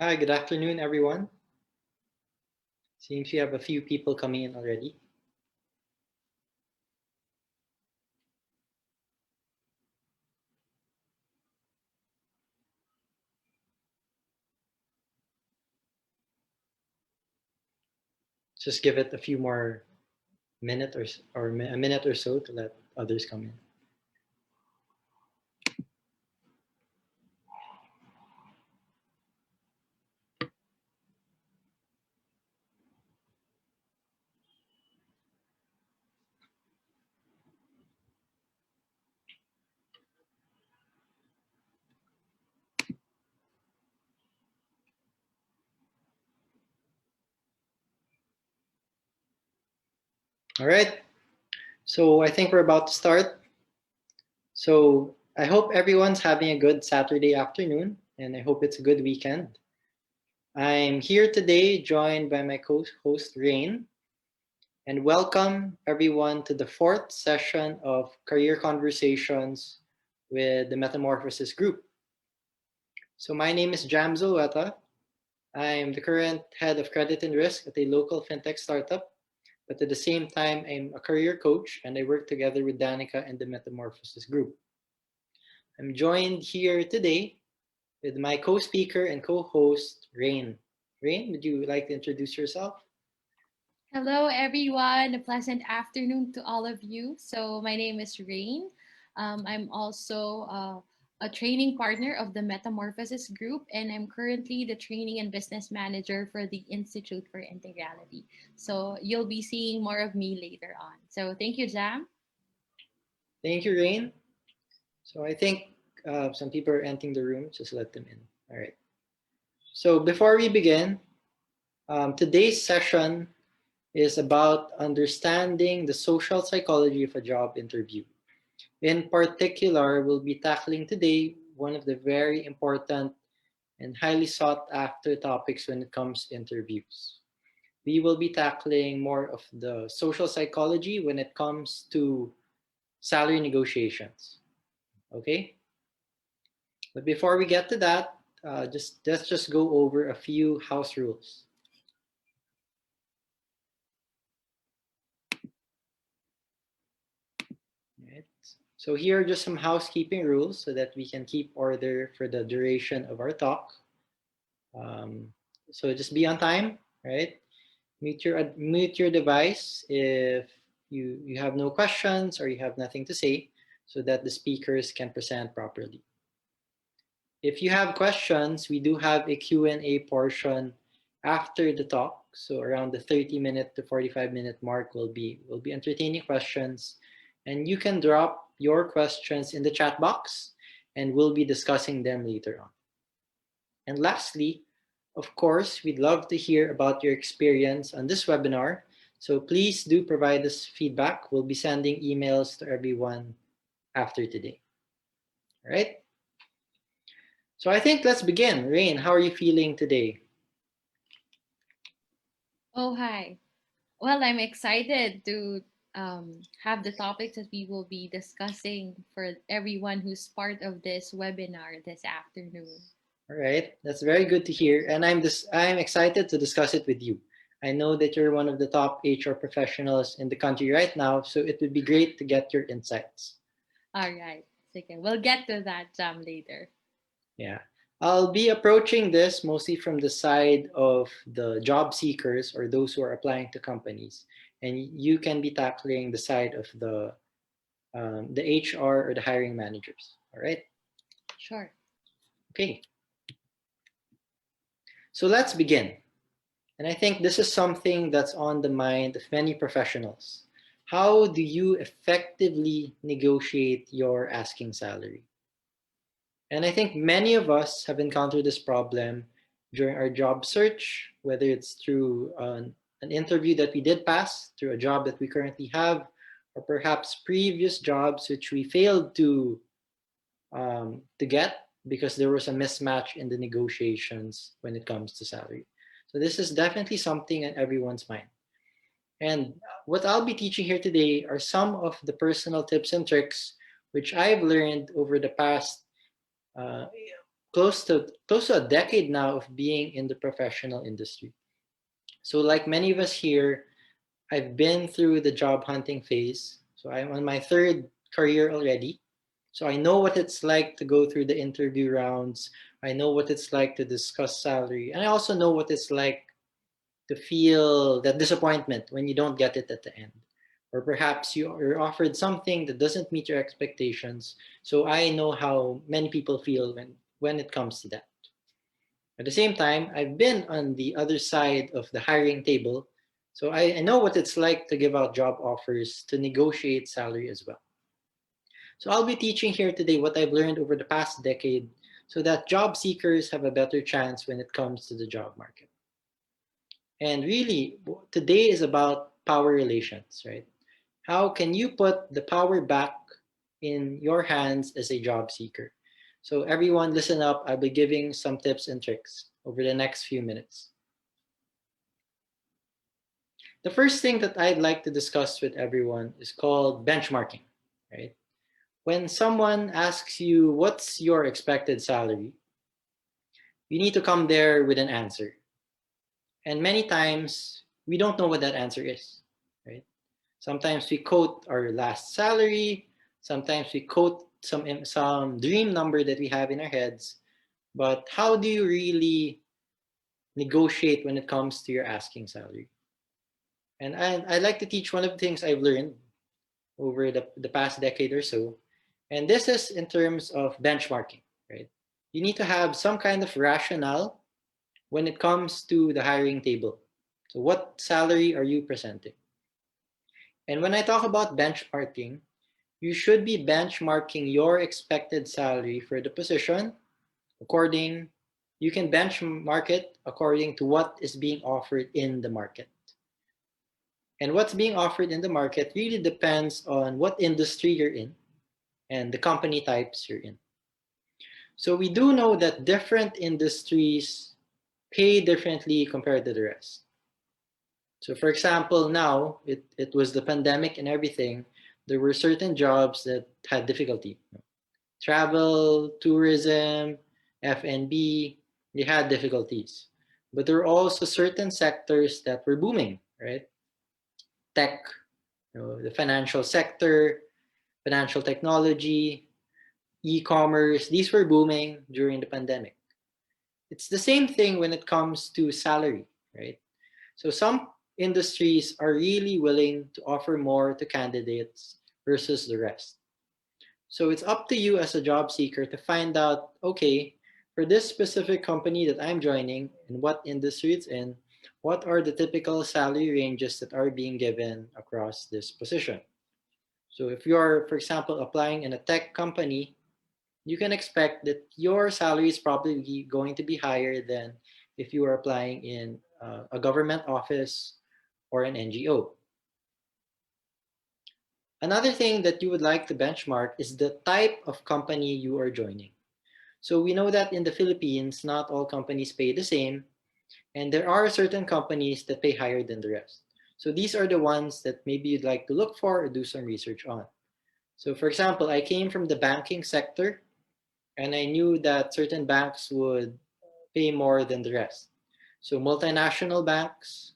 Hi, good afternoon, everyone. Seems we have a few people coming in already. Just give it a few more minute or a minute or so to let others come in. All right, so I think we're about to start. So I hope everyone's having a good Saturday afternoon, and I hope it's a good weekend. I'm here today joined by my co-host Rayne, and welcome everyone to the fourth session of Career Conversations with the Metamorphosis Group. So my name is Jamzo Weta. I'm the current head of credit and risk at a local fintech startup, but at the same time, I'm a career coach and I work together with Danica and the Metamorphosis Group. I'm joined here today with my co-speaker and co-host, Rayne. Rayne, would you like to introduce yourself? Hello, everyone. A pleasant afternoon to all of you. So, my name is Rayne. I'm also a training partner of the Metamorphosis Group, and I'm currently the training and business manager for the Institute for Integrality. So, you'll be seeing more of me later on. So, thank you, Jam. Thank you, Rayne. So I think some people are entering the room. Just let them in. All right. So before we begin, today's session is about understanding the social psychology of a job interview. In particular, we'll be tackling today one of the very important and highly sought after topics when it comes to interviews. We will be tackling more of the social psychology when it comes to salary negotiations. Okay? But before we get to that, let's just go over a few house rules. Right? So here are just some housekeeping rules so that we can keep order for the duration of our talk. Um, so just be on time, right? Mute your device if you have no questions or you have nothing to say, so that the speakers can present properly. If you have questions, we do have a Q&A portion after the talk. So around the 30-minute to 45-minute mark, we'll be entertaining questions, and you can drop your questions in the chat box, and we'll be discussing them later on. And lastly, of course, we'd love to hear about your experience on this webinar. So please do provide us feedback. We'll be sending emails to everyone after today. All right. So I think let's begin. Rayne, how are you feeling today? Oh, hi. Well, I'm excited to have the topics that we will be discussing for everyone who's part of this webinar this afternoon. All right, that's very good to hear, and I'm excited to discuss it with you. I know that you're one of the top HR professionals in the country right now, so it would be great to get your insights. All right. Okay, we'll get to that later. Yeah. I'll be approaching this mostly from the side of the job seekers or those who are applying to companies, and you can be tackling the side of the HR or the hiring managers. All right. Sure. Okay. So let's begin. And I think this is something that's on the mind of many professionals. How do you effectively negotiate your asking salary? And I think many of us have encountered this problem during our job search, whether it's through an interview that we did pass, through a job that we currently have, or perhaps previous jobs which we failed to get because there was a mismatch in the negotiations when it comes to salary. So this is definitely something on everyone's mind. And what I'll be teaching here today are some of the personal tips and tricks which I've learned over the past uh, close to a decade now of being in the professional industry. So like many of us here, I've been through the job hunting phase. So I'm on my third career already. So I know what it's like to go through the interview rounds. I know what it's like to discuss salary. And I also know what it's like to feel that disappointment when you don't get it at the end. Or perhaps you're offered something that doesn't meet your expectations. So I know how many people feel when it comes to that. At the same time, I've been on the other side of the hiring table, so I know what it's like to give out job offers, to negotiate salary as well. So I'll be teaching here today what I've learned over the past decade so that job seekers have a better chance when it comes to the job market. And really, today is about power relations, right? How can you put the power back in your hands as a job seeker? So, everyone, listen up. I'll be giving some tips and tricks over the next few minutes. The first thing that I'd like to discuss with everyone is called benchmarking, right? When someone asks you, what's your expected salary? You need to come there with an answer. And many times, we don't know what that answer is, right? Sometimes we quote our last salary. Sometimes we quote some dream number that we have in our heads. But how do you really negotiate when it comes to your asking salary? And I like to teach one of the things I've learned over the past decade or so. And this is in terms of benchmarking, right? You need to have some kind of rationale when it comes to the hiring table. So, what salary are you presenting? And when I talk about benchmarking, you should be benchmarking your expected salary for the position according, you can benchmark it according to what is being offered in the market. And what's being offered in the market really depends on what industry you're in and the company types you're in. So we do know that different industries pay differently compared to the rest. So for example, now it was the pandemic and everything, there were certain jobs that had difficulty. Travel, tourism, F&B, they had difficulties. But there were also certain sectors that were booming, right? Tech, the financial sector, financial technology, e-commerce, these were booming during the pandemic. It's the same thing when it comes to salary, right? So some industries are really willing to offer more to candidates versus the rest. So it's up to you as a job seeker to find out, okay, for this specific company that I'm joining and what industry it's in, what are the typical salary ranges that are being given across this position? So if you're, for example, applying in a tech company, you can expect that your salary is probably going to be higher than if you are applying in a government office or an NGO. Another thing that you would like to benchmark is the type of company you are joining. So we know that in the Philippines, not all companies pay the same, and there are certain companies that pay higher than the rest. So these are the ones that maybe you'd like to look for or do some research on. So for example, I came from the banking sector and I knew that certain banks would pay more than the rest. So multinational banks,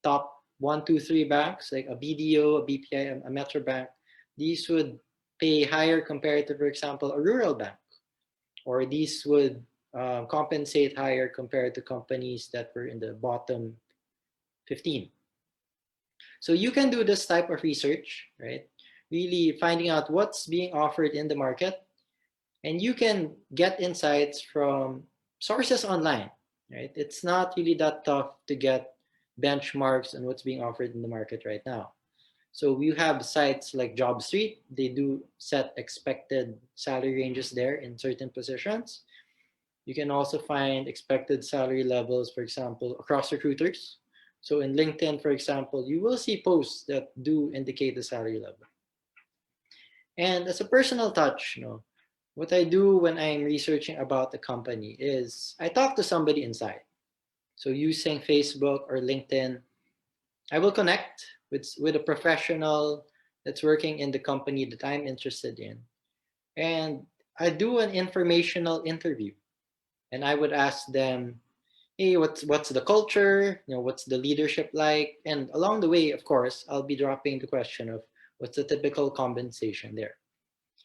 top one, two, three banks like a BDO, a BPI, a Metro Bank, these would pay higher compared to, for example, a rural bank, or these would compensate higher compared to companies that were in the bottom 15. So you can do this type of research, right? Really finding out what's being offered in the market, and you can get insights from sources online, right? It's not really that tough to get benchmarks on what's being offered in the market right now. So we have sites like JobStreet. They do set expected salary ranges there in certain positions. You can also find expected salary levels, for example, across recruiters. So in LinkedIn, for example, you will see posts that do indicate the salary level. And as a personal touch, what I do when I'm researching about the company is I talk to somebody inside. So using Facebook or LinkedIn, I will connect with a professional that's working in the company that I'm interested in. And I do an informational interview. and I would ask them, hey, what's the culture? What's the leadership like? And along the way, of course, I'll be dropping the question of what's the typical compensation there.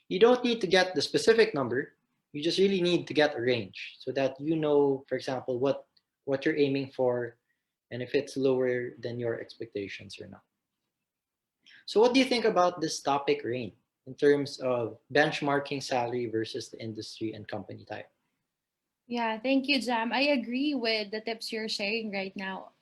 You don't need to get the specific number. You just really need to get a range so that you know, for example, what you're aiming for and if it's lower than your expectations or not. So what do you think about this topic, Rain, in terms of benchmarking salary versus the industry and company type? Yeah, thank you, Jam. I agree with the tips you're sharing right now.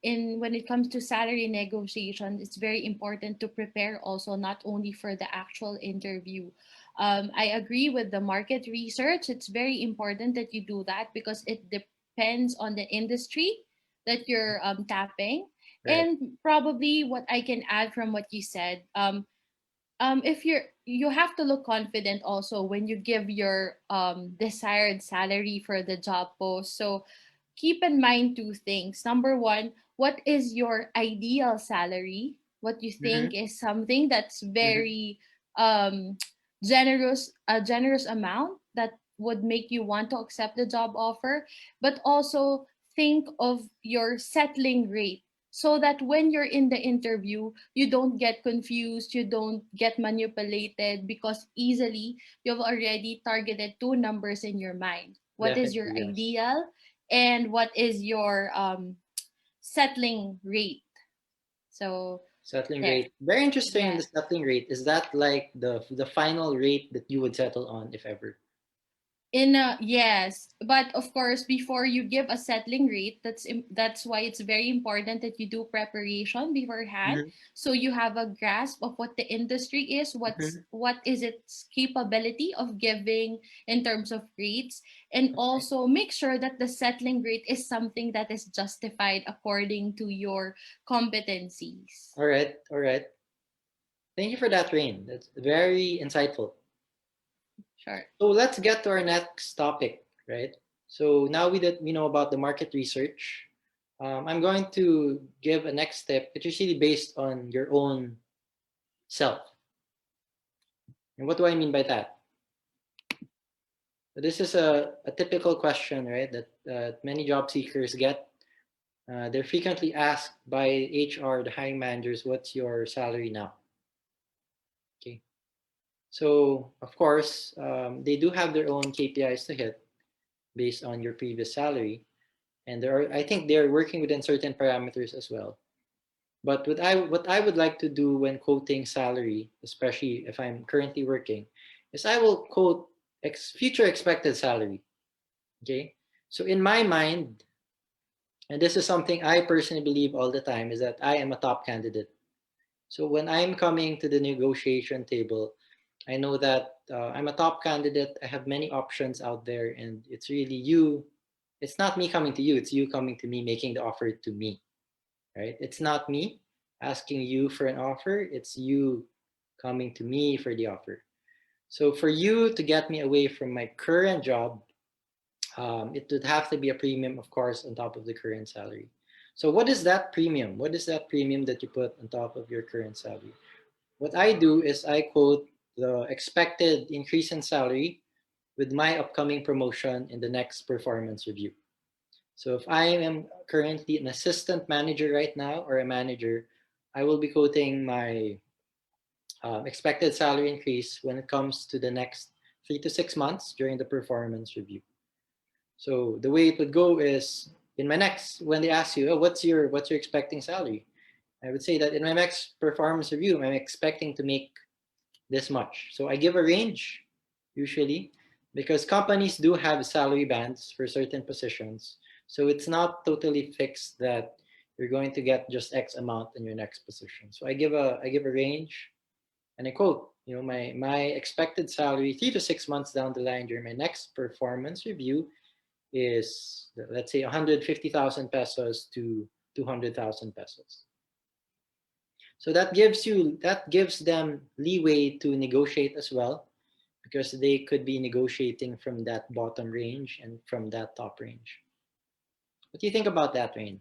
In when it comes to salary negotiation, it's very important to prepare also not only for the actual interview. I agree with the market research. It's very important that you do that because it depends on the industry that you're tapping. Right. And probably what I can add from what you said, if you have to look confident also when you give your desired salary for the job post. So keep in mind two things. Number one, what is your ideal salary? What you Mm-hmm. think is something that's Mm-hmm. very um generous, a generous amount that would make you want to accept the job offer, but also think of your settling rate so that when you're in the interview, you don't get confused, you don't get manipulated because easily you've already targeted two numbers in your mind. What is your Definitely, yes. ideal and what is your settling rate? So Settling there. rate. Very interesting in the Yes. settling rate. Is that like the final rate that you would settle on if ever? In a, yes, but of course, before you give a settling rate, that's why it's very important that you do preparation beforehand, Mm-hmm. so you have a grasp of what the industry is, Mm-hmm. what is its capability of giving in terms of rates, and Okay. also make sure that the settling rate is something that is justified according to your competencies. All right. All right. Thank you for that, Rain. That's very insightful. Sure. So let's get to our next topic, right? So now we know about the market research. I'm going to give a next step, which is really based on your own self. And what do I mean by that? This is a typical question, right? That many job seekers get. They're frequently asked by HR, the hiring managers, what's your salary now? Okay. So, of course, they do have their own KPIs to hit based on your previous salary. And I think they're working within certain parameters as well. But what I would like to do when quoting salary, especially if I'm currently working, is I will quote future expected salary. Okay. So in my mind, and this is something I personally believe all the time, is that I am a top candidate. So when I'm coming to the negotiation table, I know that I'm a top candidate. I have many options out there, and it's really you. It's not me coming to you. It's you coming to me, making the offer to me, right? It's not me asking you for an offer. It's you coming to me for the offer. So for you to get me away from my current job, it would have to be a premium, of course, on top of the current salary. So what is that premium? What is that premium that you put on top of your current salary? What I do is I quote the expected increase in salary with my upcoming promotion in the next performance review. So if I am currently an assistant manager right now or a manager, I will be quoting my expected salary increase when it comes to the next 3 to 6 months during the performance review. So the way it would go is in my next when they ask you, oh, what's your expecting salary? I would say that in my next performance review, I'm expecting to make this much. So I give a range usually because companies do have salary bands for certain positions. So it's not totally fixed that you're going to get just X amount in your next position. So I give a range and I quote, my expected salary 3 to 6 months down the line during my next performance review is, let's say, 150,000 pesos to 200,000 pesos. So that gives them leeway to negotiate as well because they could be negotiating from that bottom range and from that top range. What do you think about that, Rain?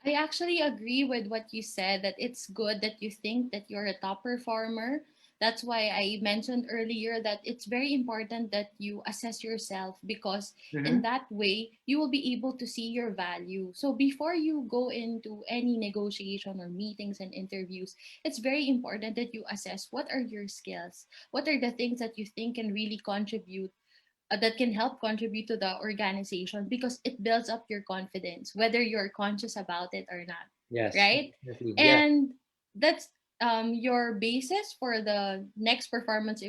I actually agree with what you said that it's good that you think that you're a top performer That's why I mentioned earlier that it's very important that you assess yourself, because in Mm-hmm. that way you will be able to see your value. So before you go into any negotiation or meetings and interviews, it's very important that you assess what are your skills, what are the things that you think can really contribute, that can help contribute to the organization, because it builds up your confidence whether you're conscious about it or not, Yes, right? definitely. Yeah. And that's your basis for the next performance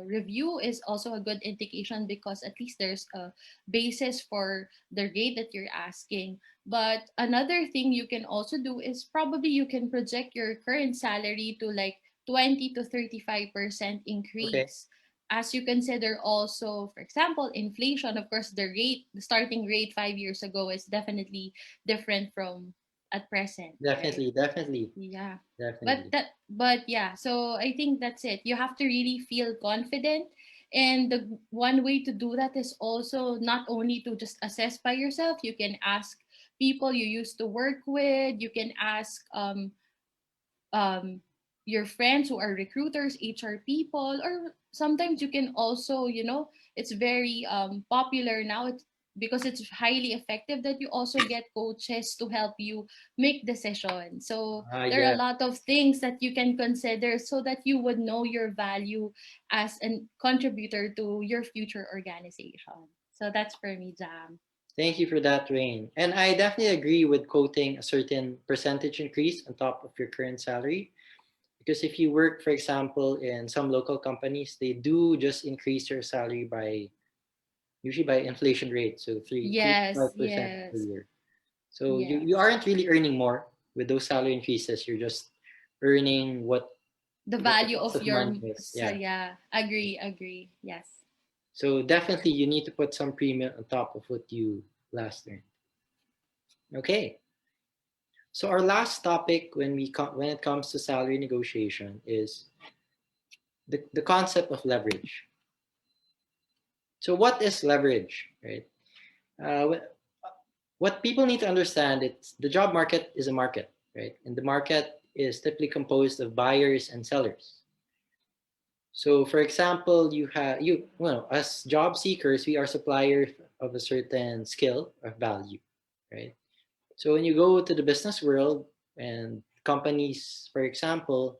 review is also a good indication, because at least there's a basis for the rate that you're asking. But another thing you can also do is probably you can project your current salary to like 20 to 35% Okay. increase, as you consider also, for example, inflation. Of course, the starting rate 5 years ago is definitely different from at present, right? Definitely. Definitely. Yeah. Definitely. But yeah, so I think that's it. You have to really feel confident. And the one way to do that is also not only to just assess by yourself, you can ask people you used to work with, you can ask um, your friends who are recruiters, HR people, or sometimes you can also, it's very popular now. Because it's highly effective that you also get coaches to help you make decisions. So Ah, there are yeah. a lot of things that you can consider so that you would know your value as a contributor to your future organization. So that's for me, Jam. Thank you for that, Rain. And I definitely agree with quoting a certain percentage increase on top of your current salary. Because if you work, for example, in some local companies, they do just increase your salary by usually by inflation rate, so three to Yes, 5% per yes, year. So you yes. aren't really earning more with those salary increases. You're just earning The what the value cost of of your, money is. so Yeah. yeah, agree, yes. So definitely you need to put some premium on top of what you last earned. Okay. So our last topic when it comes to salary negotiation is the concept of leverage. So what is leverage, right? Uh, what people need to understand, it's the job market is a market, right? And the market is typically composed of buyers and sellers. So for example, you have you well, as job seekers, we are suppliers of a certain skill or value, right? So when you go to the business world and companies, for example,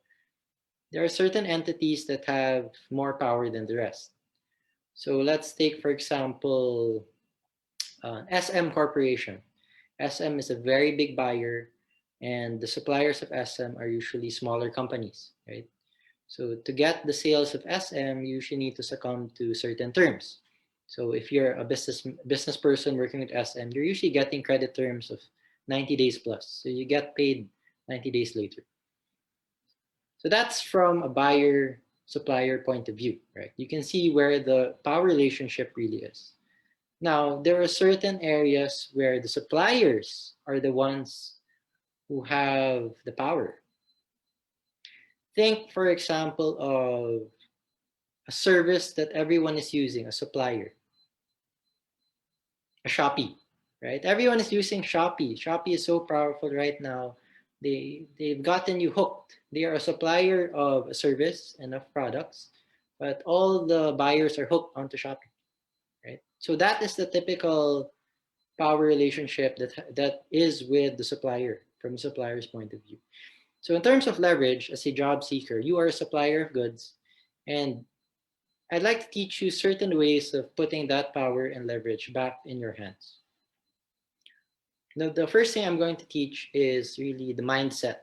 there are certain entities that have more power than the rest. So let's take, for example, SM Corporation. SM is a very big buyer, and the suppliers of SM are usually smaller companies, right? So to get the sales of SM, you usually need to succumb to certain terms. So if you're a business person working with SM, you're usually getting credit terms of 90 days plus. So you get paid 90 days later. So that's from a buyer supplier point of view, right? You can see where the power relationship really is. Now, there are certain areas where the suppliers are the ones who have the power. Think, for example, of a service that everyone is using, a supplier, a Shopee, right? Everyone is using Shopee. Shopee is so powerful right now. They've gotten you hooked. They are a supplier of a service and of products, but all the buyers are hooked onto Shopee, right? So that is the typical power relationship that is with the supplier from the supplier's point of view. So in terms of leverage, as a job seeker, you are a supplier of goods, and I'd like to teach you certain ways of putting that power and leverage back in your hands. Now, the first thing I'm going to teach is really the mindset,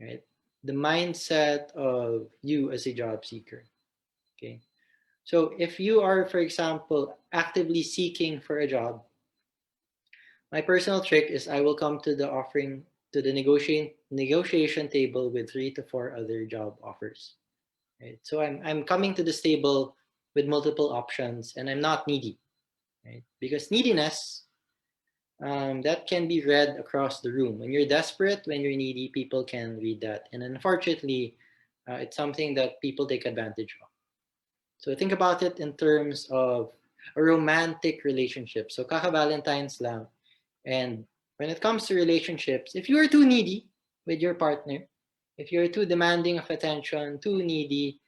right? The mindset of you as a job seeker. Okay. So if you are, for example, actively seeking for a job, my personal trick is I will come to the offering to the negotiation table with 3 to 4 other job offers. Right. So I'm coming to this table with multiple options, and I'm not needy, right? Because neediness, that can be read across the room. When you're desperate, when you're needy, people can read that, and unfortunately, it's something that people take advantage of. So think about it in terms of a romantic relationship. So kaka Valentine's lang. And when it comes to relationships, if you are too needy with your partner, If you're too demanding of attention, too needy,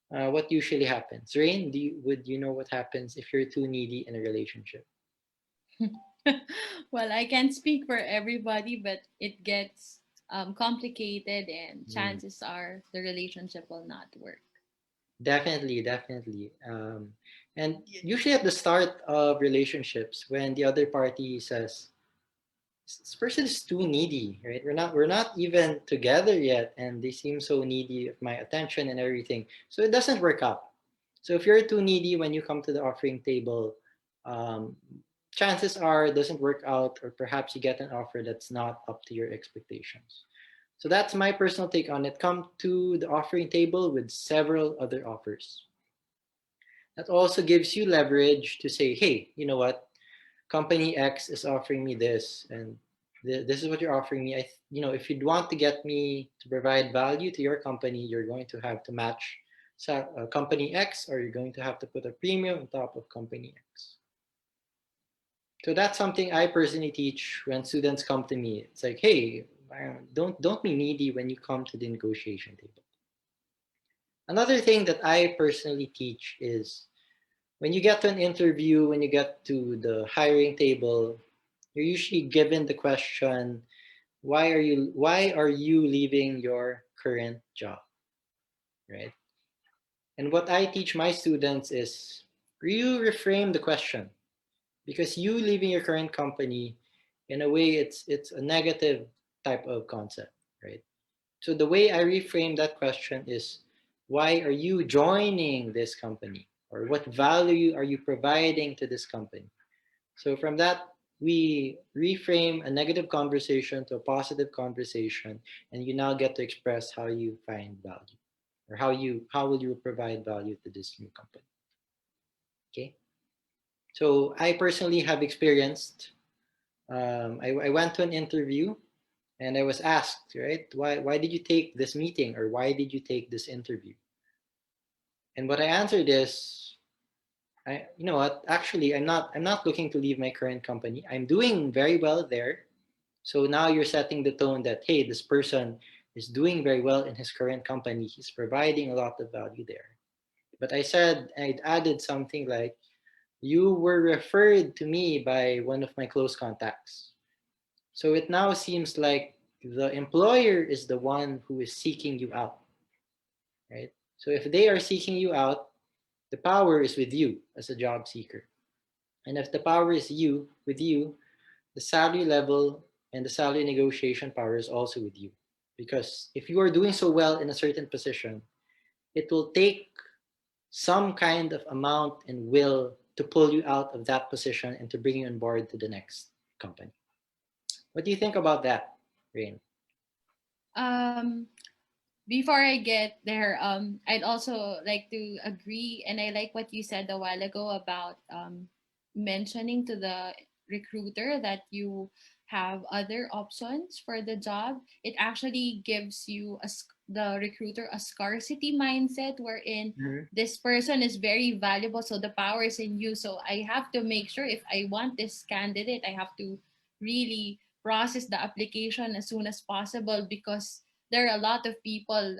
what usually happens? Rain, would you know what happens if you're too needy in a relationship? Well, I can't speak for everybody, but it gets complicated, and Mm, chances are the relationship will not work. definitely, definitely. And usually at the start of relationships, when the other party says, this person is too needy, right? We're not even together yet, and they seem so needy of my attention and everything. So it doesn't work out. So if you're too needy when you come to the offering table, um, chances are it doesn't work out, or perhaps you get an offer that's not up to your expectations. So that's my personal take on it. Come to the offering table with several other offers. That also gives you leverage to say, hey, you know what? Company X is offering me this, and this is what you're offering me. If you'd want to get me to provide value to your company, you're going to have to match company X, or you're going to have to put a premium on top of company X. So that's something I personally teach when students come to me. It's like, hey, don't be needy when you come to the negotiation table. Another thing that I personally teach is when you get to an interview, when you get to the hiring table, you're usually given the question, why are you leaving your current job, right? And what I teach my students is you reframe the question, because you leaving your current company, in a way, it's a negative type of concept, right? So the way I reframe that question is, why are you joining this company, or what value are you providing to this company? So from that, we reframe a negative conversation to a positive conversation, and you now get to express how you find value, or how will you provide value to this new company. Okay. So I personally have experienced. I went to an interview, and I was asked, right, why did you take this meeting, or why did you take this interview? And what I answered is, you know what? Actually, I'm not looking to leave my current company. I'm doing very well there. So now you're setting the tone that, hey, this person is doing very well in his current company. He's providing a lot of value there. But I'd added something like, you were referred to me by one of my close contacts. So it now seems like the employer is the one who is seeking you out, right? So if they are seeking you out, the power is with you as a job seeker. And if the power is with you, the salary level and the salary negotiation power is also with you. Because if you are doing so well in a certain position, it will take some kind of amount and will to pull you out of that position and to bring you on board to the next company. What do you think about that, Rain? Um, Before I get there, I'd also like to agree, and I like what you said a while ago about mentioning to the recruiter that you have other options for the job. It actually gives you the recruiter a scarcity mindset wherein Mm-hmm. this person is very valuable, so the power is in you. So I have to make sure if I want this candidate, I have to really process the application as soon as possible because there are a lot of people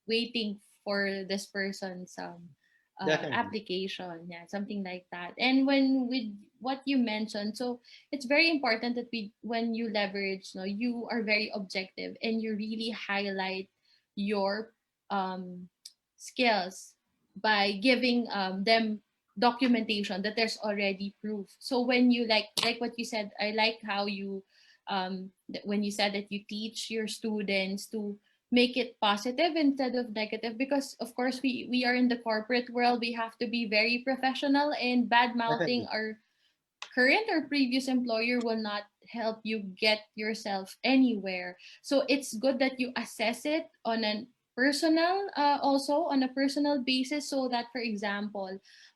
waiting for this person's Definitely. application, yeah, something like that. And when with what you mentioned, so it's very important that we when you leverage, you are very objective and you really highlight your um, skills by giving them documentation that there's already proof. So when you like what you said, I like how you when you said that you teach your students to make it positive instead of negative, because of course we are in the corporate world, we have to be very professional, and bad mouthing Definitely. our current or previous employer will not help you get yourself anywhere. So it's good that you assess it on a personal also on a personal basis, so that for example,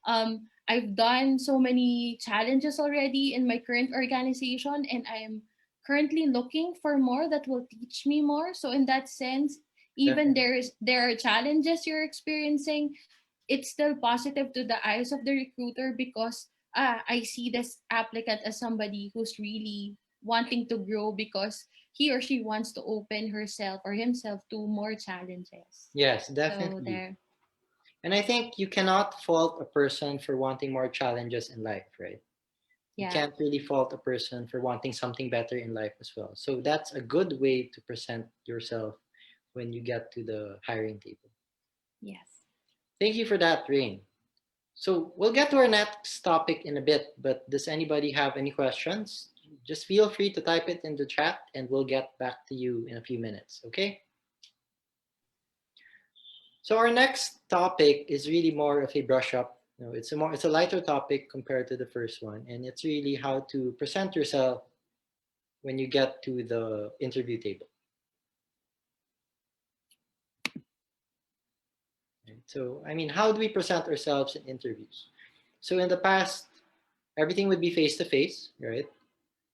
I've done so many challenges already in my current organization, and I am currently looking for more that will teach me more. So in that sense, even Definitely. there are challenges you're experiencing, it's still positive to the eyes of the recruiter because I see this applicant as somebody who's really wanting to grow because he or she wants to open herself or himself to more challenges. Yes, So definitely. there, And I think you cannot fault a person for wanting more challenges in life, right? You yeah, can't really fault a person for wanting something better in life as well. So that's a good way to present yourself when you get to the hiring table. yes. Thank you for that, Rain. So we'll get to our next topic in a bit, but does anybody have any questions? Just feel free to type it in the chat and we'll get back to you in a few minutes, okay? So our next topic is really more of a brush up. It's a lighter topic compared to the first one, and it's really how to present yourself when you get to the interview table. Right? So, I mean, how do we present ourselves in interviews? So, in the past, everything would be face to face, right?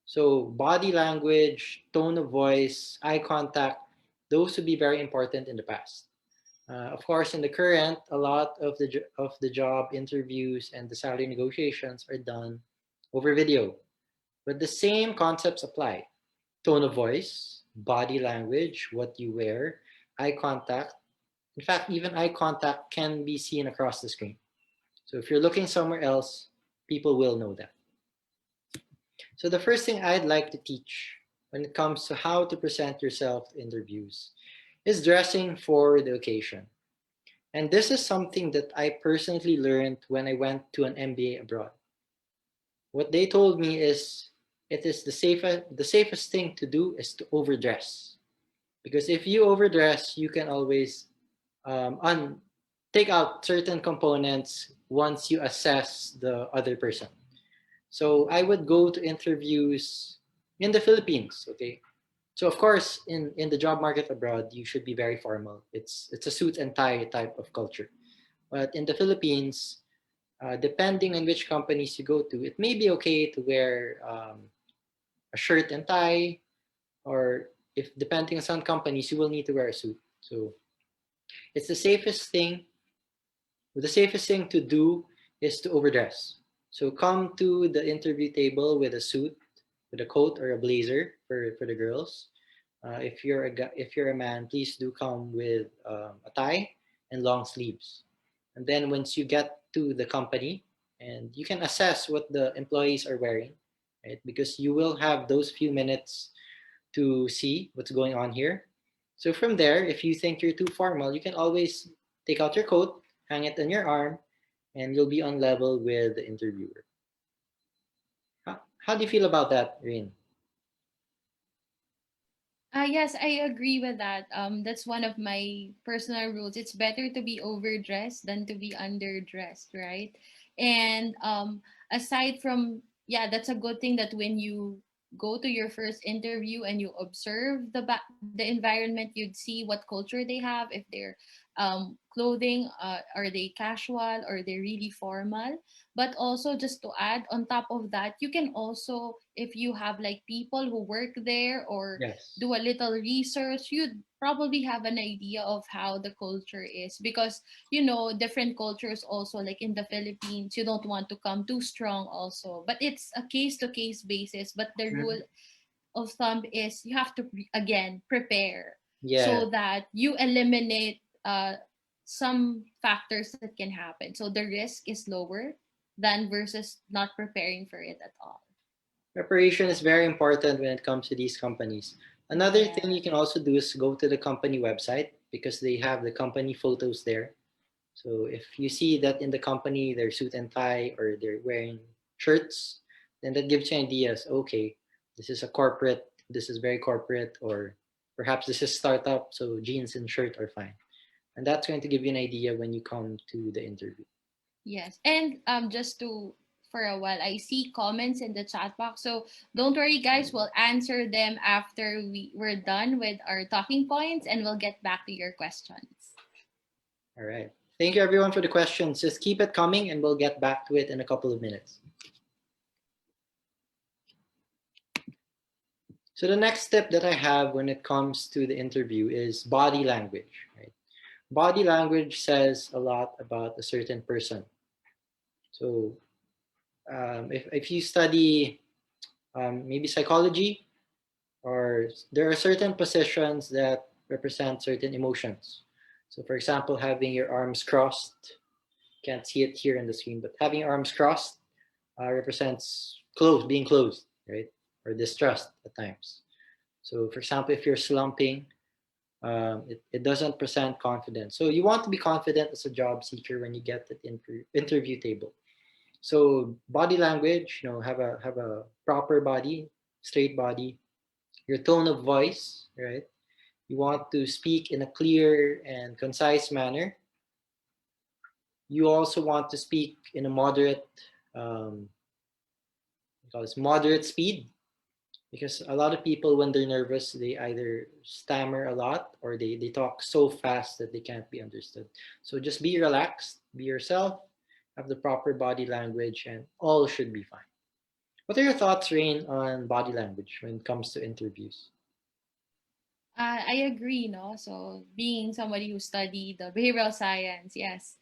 So, body language, tone of voice, eye contact, those would be very important in the past. Of course, in the current, a lot of the job interviews and the salary negotiations are done over video, but the same concepts apply. Tone of voice, body language, what you wear, eye contact. In fact, even eye contact can be seen across the screen. So if you're looking somewhere else, people will know that. So the first thing I'd like to teach when it comes to how to present yourself to interviews is dressing for the occasion. And this is something that I personally learned when I went to an MBA abroad. What they told me is it is the safest thing to do is to overdress. Because if you overdress, you can always take out certain components once you assess the other person. So I would go to interviews in the Philippines. Okay, so of course in the job market abroad, you should be very formal. It's a suit and tie type of culture. But in the Philippines, depending on which companies you go to, it may be okay to wear a shirt and tie, or if depending on some companies, you will need to wear a suit. So it's the safest thing to do is to overdress. So come to the interview table with a suit, with a coat or a blazer for the girls. If you're a man, please do come with a tie and long sleeves. And then once you get to the company, and you can assess what the employees are wearing, right? Because you will have those few minutes to see what's going on here. So from there, if you think you're too formal, you can always take out your coat, hang it on your arm, and you'll be on level with the interviewer. How do you feel about that, Rain? Yes, I agree with that. That's one of my personal rules. It's better to be overdressed than to be underdressed, right? And aside from, yeah, that's a good thing that when you go to your first interview and you observe the environment, you'd see what culture they have. If they're clothing, are they casual or they're really formal? But also, just to add on top of that, you can also, if you have like people who work there or Yes. do a little research, you'd probably have an idea of how the culture is, because different cultures also, like in the Philippines, you don't want to come too strong also, but it's a case to case basis. But the rule Mhm. of thumb is you have to again prepare Yeah. so that you eliminate some factors that can happen, so the risk is lower than versus not preparing for it at all. Preparation is very important when it comes to these companies. Another thing Yeah. you can also do is go to the company website because they have the company photos there. So if you see that in the company they're suit and tie or they're wearing shirts, then that gives you ideas. Okay, this is a corporate. This is very corporate, or perhaps this is startup. So jeans and shirt are fine, and that's going to give you an idea when you come to the interview. Yes. And just to for a while, I see comments in the chat box. So don't worry guys, we'll answer them after we're done with our talking points, and we'll get back to your questions. All right. Thank you everyone for the questions. Just keep it coming, and we'll get back to it in a couple of minutes. So the next step that I have when it comes to the interview is body language. Right? Body language says a lot about a certain person. So if you study Maybe psychology, or there are certain positions that represent certain emotions. So, for example, having your arms crossed, can't see it here on the screen, but having your arms crossed represents closed, being closed, right? Or distrust at times. So, for example, if you're slumping, it doesn't present confidence. So, you want to be confident as a job seeker when you get to the interview table. So, body language, have a proper body, straight body, your tone of voice, right? You want to speak in a clear and concise manner. You also want to speak in a um, moderate speed, because a lot of people, when they're nervous, they either stammer a lot or they talk so fast that they can't be understood. So just be relaxed, be yourself, have the proper body language, and all should be fine. What are your thoughts, Rain, on body language when it comes to interviews? I agree, no? So being somebody who studied the behavioral science, yes,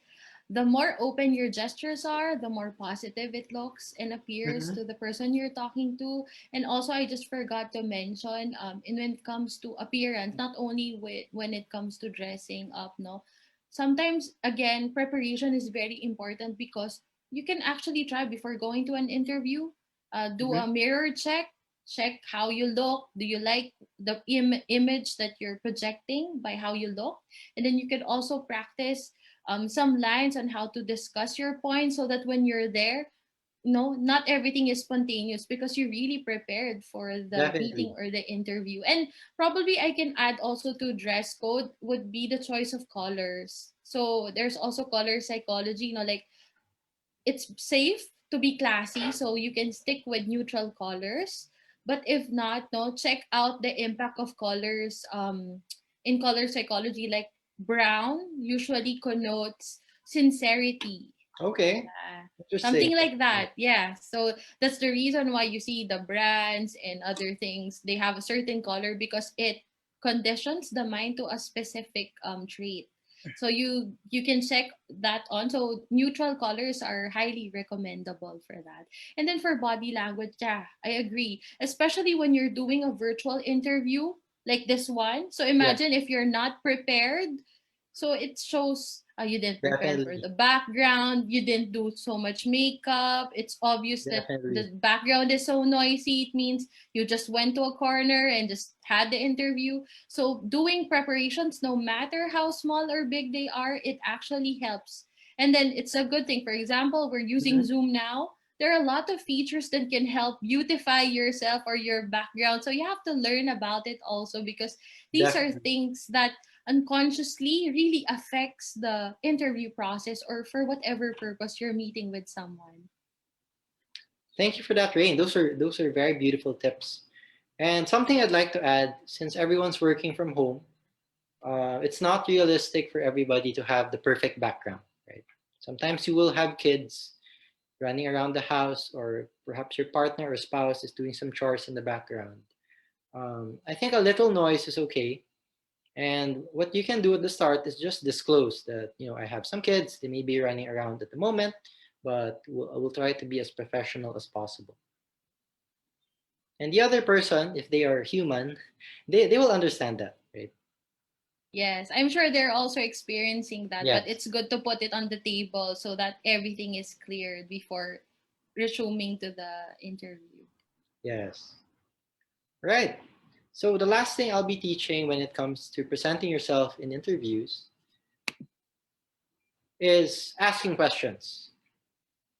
the more open your gestures are, the more positive it looks and appears Mm-hmm. to the person you're talking to. And also, I just forgot to mention, and when it comes to appearance, not only when it comes to dressing up, no, sometimes again, preparation is very important because you can actually try before going to an interview. Do Mm-hmm. a mirror check how you look. Do you like the image that you're projecting by how you look? And then you can also practice some lines on how to discuss your point so that when you're there, no, not everything is spontaneous because you're really prepared for the Definitely. meeting or the interview. And probably I can add also to dress code would be the choice of colors. So there's also color psychology, like it's safe to be classy, so you can stick with neutral colors. But if not, no, check out the impact of colors in color psychology. Like brown usually connotes sincerity. Okay. Yeah. Interesting. Something like that. Yeah. So that's the reason why you see the brands and other things, they have a certain color because it conditions the mind to a specific trait. So you can check that on. So neutral colors are highly recommendable for that. And then for body language, yeah, I agree. Especially when you're doing a virtual interview like this one. So Yeah, imagine if you're not prepared, so it shows you didn't prepare for definitely. the background, you didn't do so much makeup. It's obvious that Definitely. the background is so noisy. It means you just went to a corner and just had the interview. So doing preparations, no matter how small or big they are, it actually helps. And then it's a good thing. For example, we're using Mhm. Zoom now. There are a lot of features that can help beautify yourself or your background. So you have to learn about it also because these are Definitely. things that unconsciously really affects the interview process or for whatever purpose you're meeting with someone. Thank you for that, Rain. Those are very beautiful tips. And something I'd like to add, since everyone's working from home, it's not realistic for everybody to have the perfect background, right? Sometimes you will have kids running around the house, or perhaps your partner or spouse is doing some chores in the background. I think a little noise is okay. And what you can do at the start is just disclose that, I have some kids, they may be running around at the moment, but we'll try to be as professional as possible. And the other person, if they are human, they will understand that, right? Yes, I'm sure they're also experiencing that, but Yes, it's good to put it on the table so that everything is cleared before resuming to the interview. yes. Right. So the last thing I'll be teaching when it comes to presenting yourself in interviews is asking questions.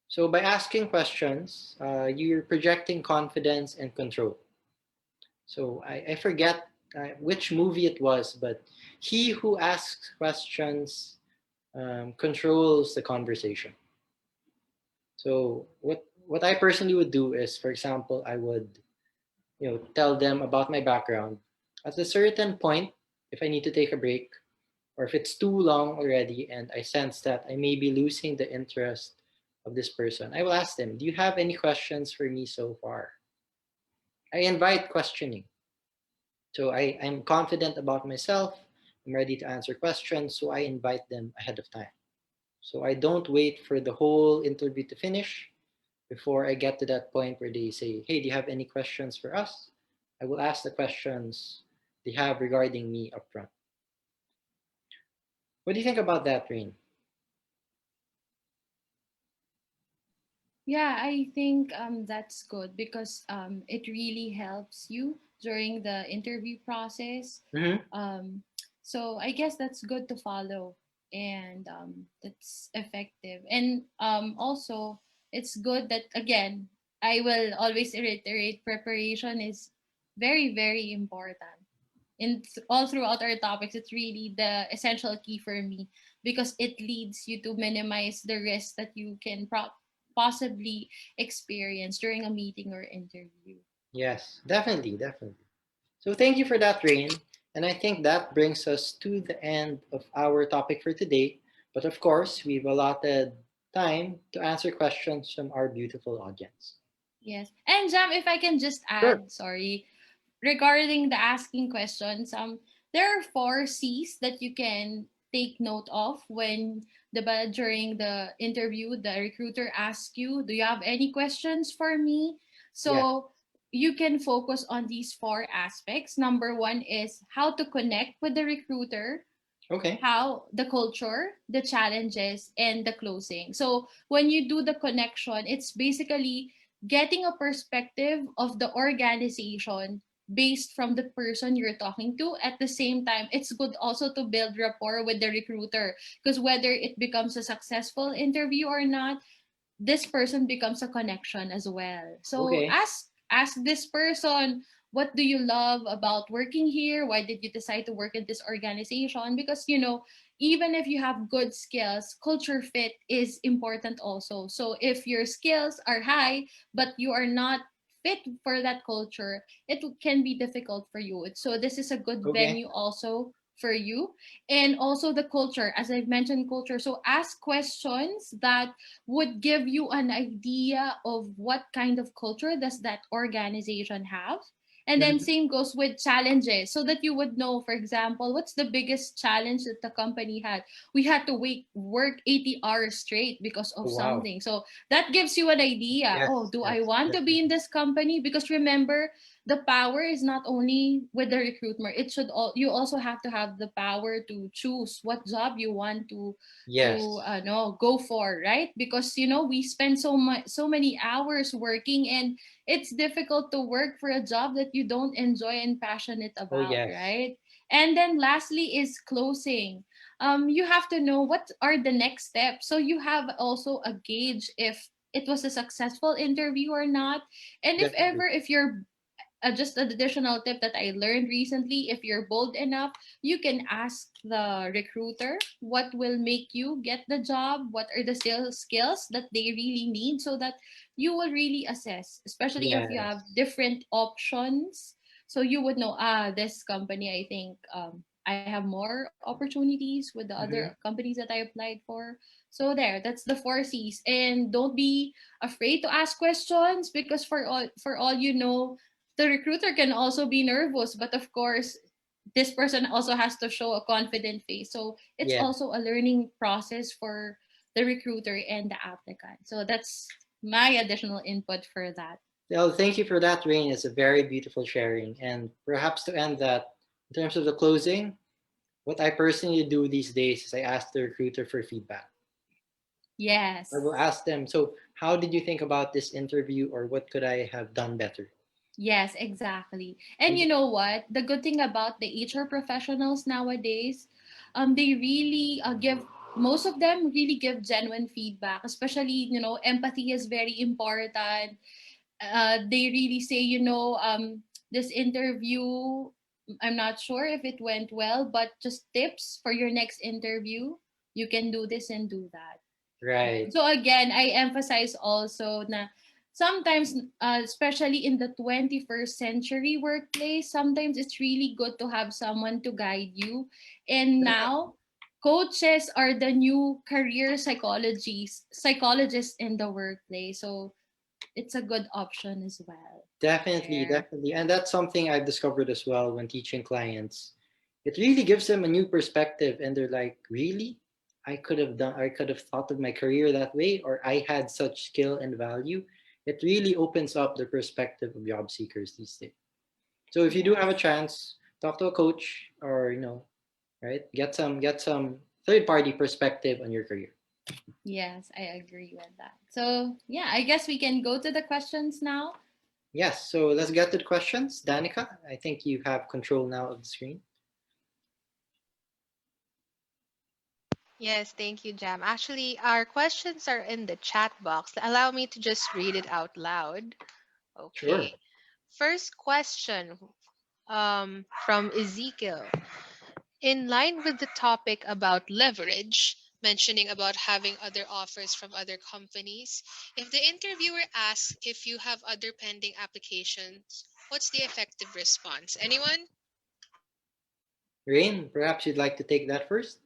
So by asking questions, you're projecting confidence and control. So I forget which movie it was, but he who asks questions controls the conversation. So what I personally would do is, for example, I would tell them about my background. At a certain point, if I need to take a break, or if it's too long already and I sense that I may be losing the interest of this person, I will ask them, "Do you have any questions for me so far?" I invite questioning. So I'm confident about myself. I'm ready to answer questions. So I invite them ahead of time. So I don't wait for the whole interview to finish. before I get to that point where they say, "Hey, do you have any questions for us?" I will ask the questions they have regarding me upfront. What do you think about that, Rain? Yeah, I think that's good because it really helps you during the interview process. Mm-hmm. Um, so I guess that's good to follow, and that's effective. And also, it's good that, again, I will always reiterate, preparation is very, very important. All throughout our topics, it's really the essential key for me because it leads you to minimize the risk that you can possibly experience during a meeting or interview. Yes, definitely, definitely. So thank you for that, Rain. And I think that brings us to the end of our topic for today. But of course, we've allotted time to answer questions from our beautiful audience. Yes. And Jam, if I can just Sure. add, sorry, regarding the asking questions, there are four C's that you can take note of when during the interview, the recruiter asks you, "Do you have any questions for me?" Yes. So you can focus on these four aspects. Number one is how to connect with the recruiter, Okay. how the culture, the challenges, and the closing. So when you do the connection, it's basically getting a perspective of the organization based from the person you're talking to. At the same time, it's good also to build rapport with the recruiter because whether it becomes a successful interview or not, this person becomes a connection as well. So Okay. ask this person, what do you love about working here? Why did you decide to work in this organization? Because even if you have good skills, culture fit is important also. So if your skills are high but you are not fit for that culture, it can be difficult for you. So this is a good Okay. venue also for you. And also the culture, as I've mentioned, culture. So ask questions that would give you an idea of what kind of culture does that organization have. And then Mhm. same goes with challenges so that you would know, for example, what's the biggest challenge that the company had. We had to work 80 hours straight because Oh, of wow. something. So that gives you an idea. Oh, Yes. do I Yes. want to be in Definitely. this company? Because remember, the power is not only with the recruitment. You also have to have the power to choose what job you want to Yes. no go for, right? Because we spend so many hours working, and it's difficult to work for a job that you don't enjoy and passionate Oh, about, yes. right? And then lastly is closing. You have to know what are the next steps, so you have also a gauge if it was a successful interview or not. And if Definitely. ever, if you're just an additional tip that I learned recently, if you're bold enough, you can ask the recruiter what will make you get the job, what are the sales skills that they really need, so that you will really assess, especially if you have Yes. different options. So you would know, this company, I think I have more opportunities with the other Hmm. companies that I applied for. So there, that's the four C's. And don't be afraid to ask questions because for all you know, the recruiter can also be nervous, but of course this person also has to show a confident face. So it's Yes. also a learning process for the recruiter and the applicant. So that's my additional input for that. Well, thank you for that, Rain. It's a very beautiful sharing. And perhaps to end that, in terms of the closing, what I personally do these days is I ask the recruiter for feedback. I will Yes. ask them, so how did you think about this interview, or what could I have done better? Yes, exactly. And And you know what? The good thing about the HR professionals nowadays, they really give most of them really give genuine feedback. Especially, empathy is very important. They really say, this interview, I'm not sure if it went well, but just tips for your next interview. You can do this and do that. right. So again, I emphasize also na sometimes, especially in the 21st century workplace, sometimes it's really good to have someone to guide you. And now, coaches are the new career psychologists in the workplace. So it's a good option as well. Definitely, There. definitely. And that's something I've discovered as well when teaching clients. It really gives them a new perspective, and they're like, really? I could have thought of my career that way, or I had such skill and value. it really opens up the perspective of job seekers these days. So if you do have a Yes. chance, talk to a coach or right, get some third party perspective on your career. Yes, I agree with that. So, yeah, I guess we can go to the questions now. Yes, so let's get to the questions. Danica, I think you have control now of the screen. Yes, thank you, Jam. Actually, our questions are in the chat box. Allow me to just read it out loud. Sure. Okay. First question from Ezekiel. In line with the topic about leverage, mentioning about having other offers from other companies, if the interviewer asks if you have other pending applications, what's the effective response? Anyone? Rain, perhaps you'd like to take that first?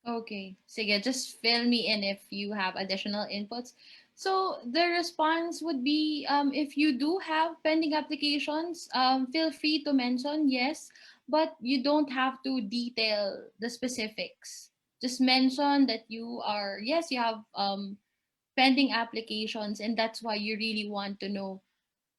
Okay. Sige, just fill me in if you have additional inputs. So the response would be if you do have pending applications, feel free to mention yes, but you don't have to detail the specifics. Just mention that you are, yes, you have pending applications, and that's why you really want to know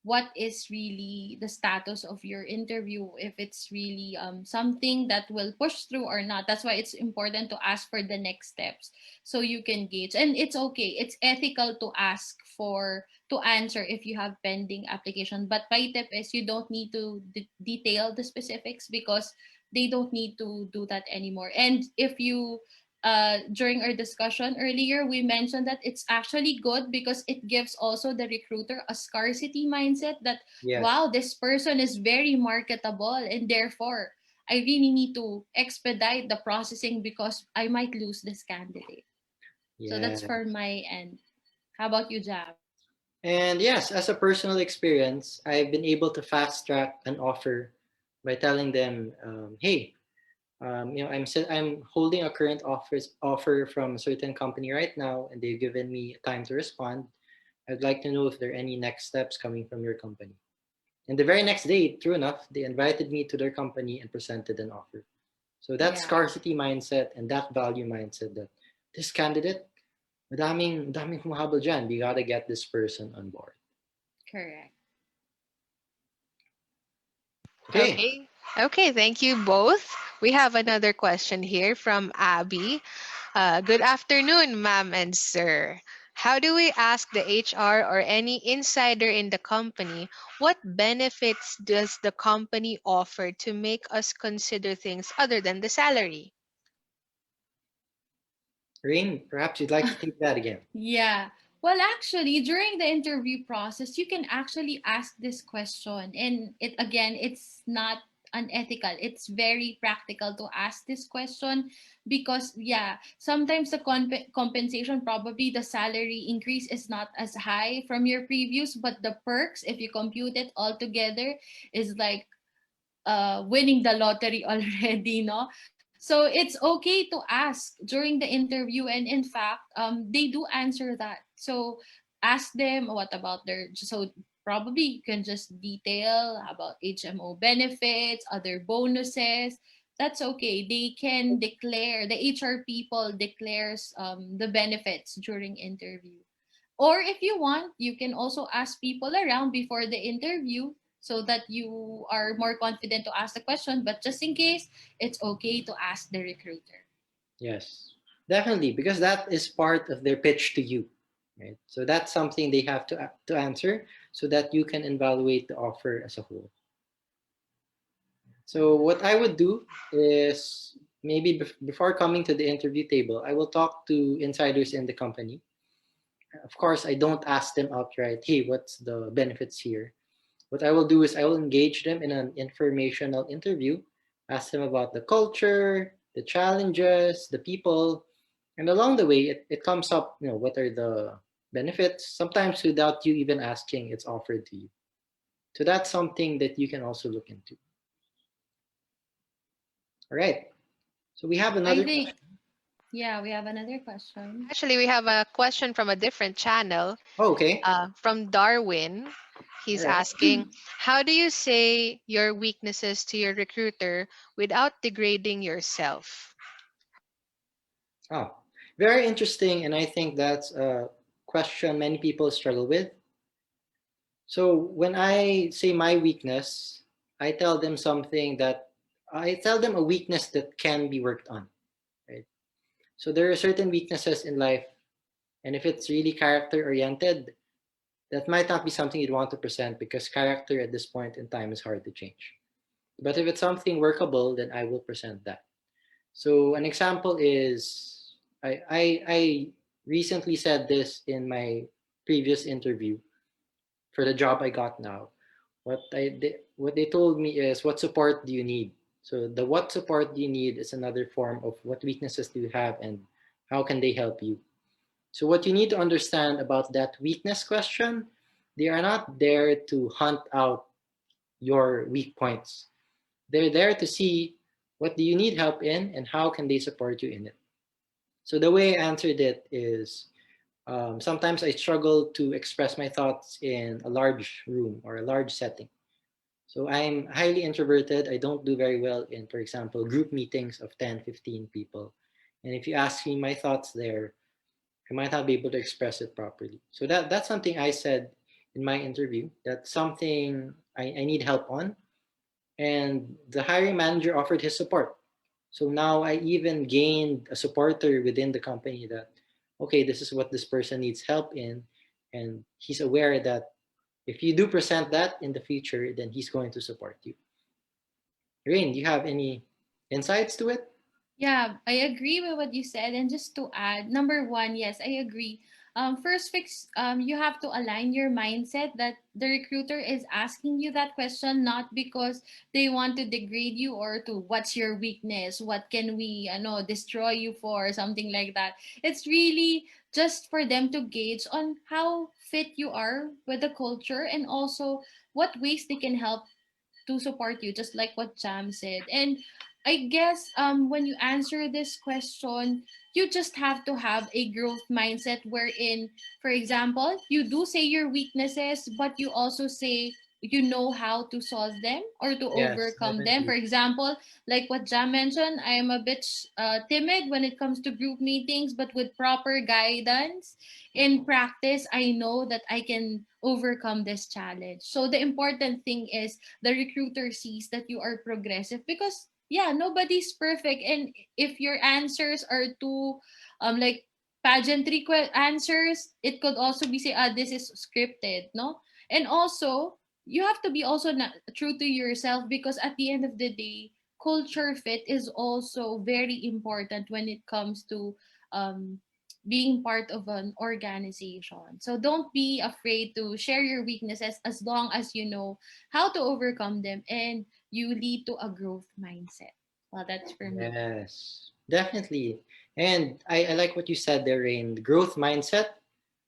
what is really the status of your interview, if it's really something that will push through or not. That's why it's important to ask for the next steps so you can gauge. And it's okay, it's ethical to ask for to answer if you have pending application, but my tip is you don't need to detail the specifics because they don't need to do that anymore. And if you during our discussion earlier, we mentioned that it's actually good because it gives also the recruiter a scarcity mindset that, Yes. wow, this person is very marketable and therefore I really need to expedite the processing because I might lose this candidate. So that's Yeah. for my end. How about you, Jam? And yes, as a personal experience, I've been able to fast track an offer by telling them, "Hey, I'm holding a current offer from a certain company right now, and they've given me time to respond. I'd like to know if there are any next steps coming from your company." And the very next day, true enough, they invited me to their company and presented an offer. So that Yeah, scarcity mindset and that value mindset that this candidate, madaming humahabol dyan, we gotta get this person on board. correct. Okay, Okay. Okay, thank you both. We have another question here from Abby. Good afternoon, ma'am and sir. How do we ask the HR or any insider in the company what benefits does the company offer to make us consider things other than the salary? Rain, perhaps you'd like to take that again. Yeah. Well, actually, during the interview process, you can actually ask this question. And it again, it's not unethical. It's very practical to ask this question because, yeah, sometimes the compensation, probably the salary increase is not as high from your previous, but the perks, if you compute it all together, is like winning the lottery already, no? So it's okay to ask during the interview, and in fact, they do answer that. So ask them what about their. So probably you can just detail about HMO benefits, other bonuses. That's okay. They can declare, the HR people declares the benefits during interview. Or if you want, you can also ask people around before the interview so that you are more confident to ask the question. But just in case, it's okay to ask the recruiter. Yes, definitely, because that is part of their pitch to you, right? So that's something they have to answer so that you can evaluate the offer as a whole. So what I would do is maybe before coming to the interview table, I will talk to insiders in the company. Of course, I don't ask them outright, "Hey, what's the benefits here?" What I will do is I will engage them in an informational interview, ask them about the culture, the challenges, the people, and along the way, it comes up, what are the benefits? Sometimes without you even asking, it's offered to you. So that's something that you can also look into. All right. So we have I another think, question. yeah, we have another question. Actually, we have a question from a different channel Oh, okay. from Darwin. All He's right. asking, how do you say your weaknesses to your recruiter without degrading yourself? Oh, very interesting. And I think that's a question many people struggle with. So when I say my weakness, I tell them something that I tell them a weakness that can be worked on, right? So there are certain weaknesses in life, and if it's really character oriented, that might not be something you'd want to present because character at this point in time is hard to change. But if it's something workable, then I will present that. So an example is I recently said this in my previous interview for the job I got now. What they told me is, what support do you need? So the what support do you need is another form of what weaknesses do you have and how can they help you. So what you need to understand about that weakness question, they are not there to hunt out your weak points. They're there to see what do you need help in and how can they support you in it. So the way I answered it is, sometimes I struggle to express my thoughts in a large room or a large setting. So I'm highly introverted. I don't do very well in, for example, group meetings of 10, 15 people. And if you ask me my thoughts there, I might not be able to express it properly. So that's something I said in my interview. That's something I need help on. And the hiring manager offered his support. So now I even gained a supporter within the company that, okay, this is what this person needs help in. And he's aware that if you do present that in the future, then he's going to support you. Rain, do you have any insights to it? Yeah, I agree with what you said. And just to add, number one, yes, I agree. First fix, you have to align your mindset that the recruiter is asking you that question not because they want to degrade you or to what's your weakness, what can we, destroy you for, something like that. It's really just for them to gauge on how fit you are with the culture and also what ways they can help to support you, just like what Jam said. And I guess when you answer this question, you just have to have a growth mindset wherein, for example, you do say your weaknesses, but you also say you know how to solve them or to Yes, overcome them. For definitely. example, like what Jam mentioned, I am a bit timid when it comes to group meetings, but with proper guidance in practice, I know that I can overcome this challenge. So the important thing is the recruiter sees that you are progressive because yeah, nobody's perfect. And if your answers are too like pageantry answers, it could also be say, this is scripted, no? And also you have to be also true to yourself because at the end of the day, culture fit is also very important when it comes to um being part of an organization. So don't be afraid to share your weaknesses as long as you know how to overcome them and you lead to a growth mindset. Well, that's for me. Yes, definitely. And I like what you said there, Rain, the growth mindset.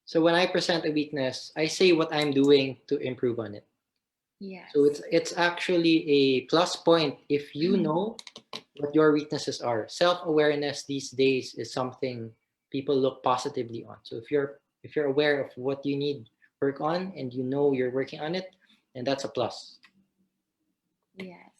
So when I present a weakness, I say what I'm doing to improve on it. So Yes. it's actually a plus point if you know what your weaknesses are. Self-awareness these days is something people look positively on. So if you're aware of what you need work on and you know you're working on it, then that's a plus. Yes.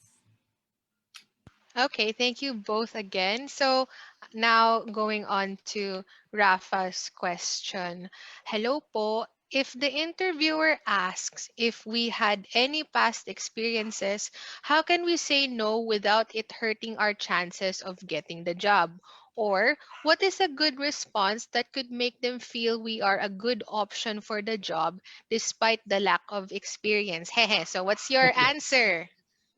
Okay, thank you both again. So now going on to Rafa's question. Hello po. If the interviewer asks if we had any past experiences, how can we say no without it hurting our chances of getting the job? Or what is a good response that could make them feel we are a good option for the job despite the lack of experience? Hehe, so what's your answer?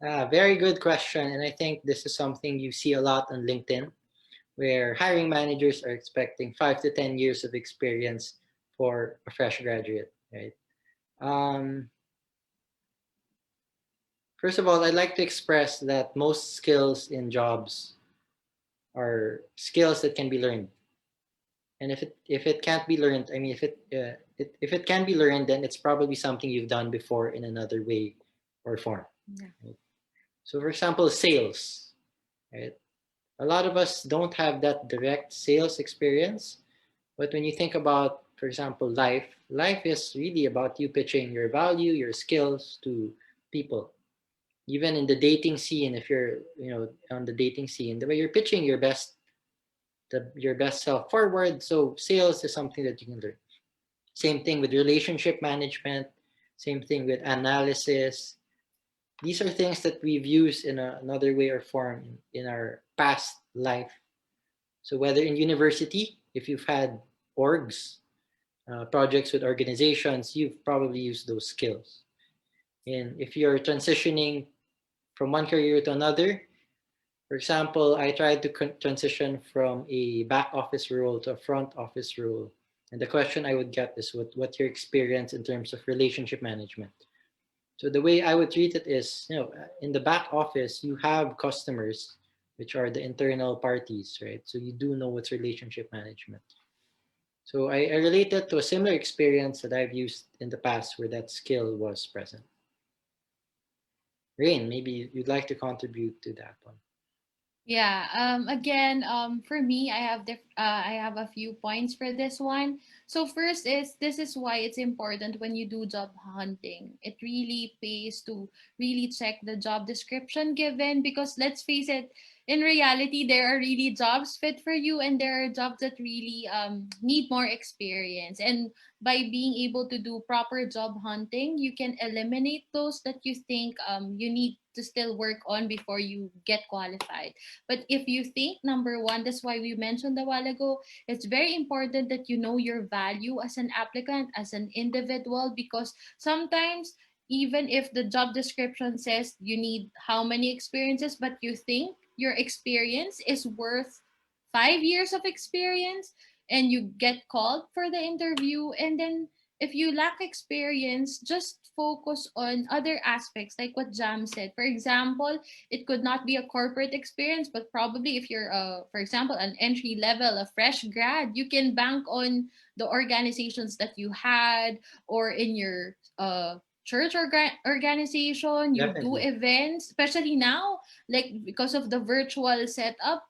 Very good question. And I think this is something you see a lot on LinkedIn, where hiring managers are expecting 5 to 10 years of experience for a fresh graduate, right? Um, First of all, I'd like to express that most skills in jobs are skills that can be learned. And if it can't be learned, I mean, if it can be learned, then it's probably something you've done before in another way or form. Yeah. Right? So, for example, sales. Right? A lot of us don't have that direct sales experience, but when you think about, for example, life is really about you pitching your value, your skills to people. Even in the dating scene, if you're on the dating scene, the way you're pitching your best self forward. So sales is something that you can learn. Same thing with relationship management. Same thing with analysis. These are things that we've used in another way or form in our past life. So whether in university, if you've had orgs, projects with organizations, you've probably used those skills. And if you're transitioning from one career to another, for example, I tried to transition from a back office role to a front office role. And the question I would get is what your experience in terms of relationship management. So the way I would treat it is, in the back office, you have customers, which are the internal parties, right? So you do know what's relationship management. So I relate that to a similar experience that I've used in the past where that skill was present. Rain, maybe you'd like to contribute to that one. Yeah. Again, for me, I have a few points for this one. So first is this is why it's important when you do job hunting. It really pays to really check the job description given, because let's face it, in reality, there are really jobs fit for you, and there are jobs that really need more experience. And by being able to do proper job hunting, you can eliminate those that you think you need to still work on before you get qualified. But if you think, number one, that's why we mentioned a while ago, it's very important that you know your value as an applicant, as an individual, because sometimes even if the job description says you need how many experiences, but you think your experience is worth 5 years of experience, and you get called for the interview, and then if you lack experience, just focus on other aspects like what Jam said. For example, it could not be a corporate experience, but probably if you're for example, an entry level, a fresh grad, you can bank on the organizations that you had, or in your church organization you do Definitely. events, especially now, like because of the virtual setup.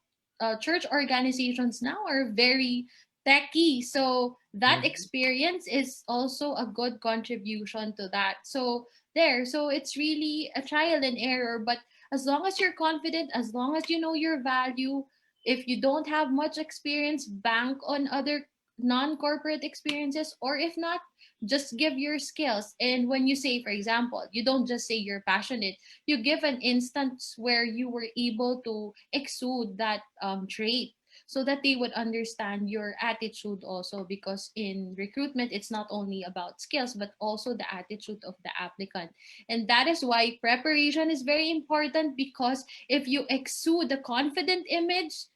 Church organizations now are very techie, so that Mhm. experience is also a good contribution to that. So there, so it's really a trial and error, but as long as you're confident, as long as you know your value, if you don't have much experience, bank on other non-corporate experiences, or if not, just give your skills. And when you say, for example, you don't just say you're passionate, you give an instance where you were able to exude that trait, so that they would understand your attitude also, because in recruitment it's not only about skills but also the attitude of the applicant. And that is why preparation is very important, because if you exude a confident image,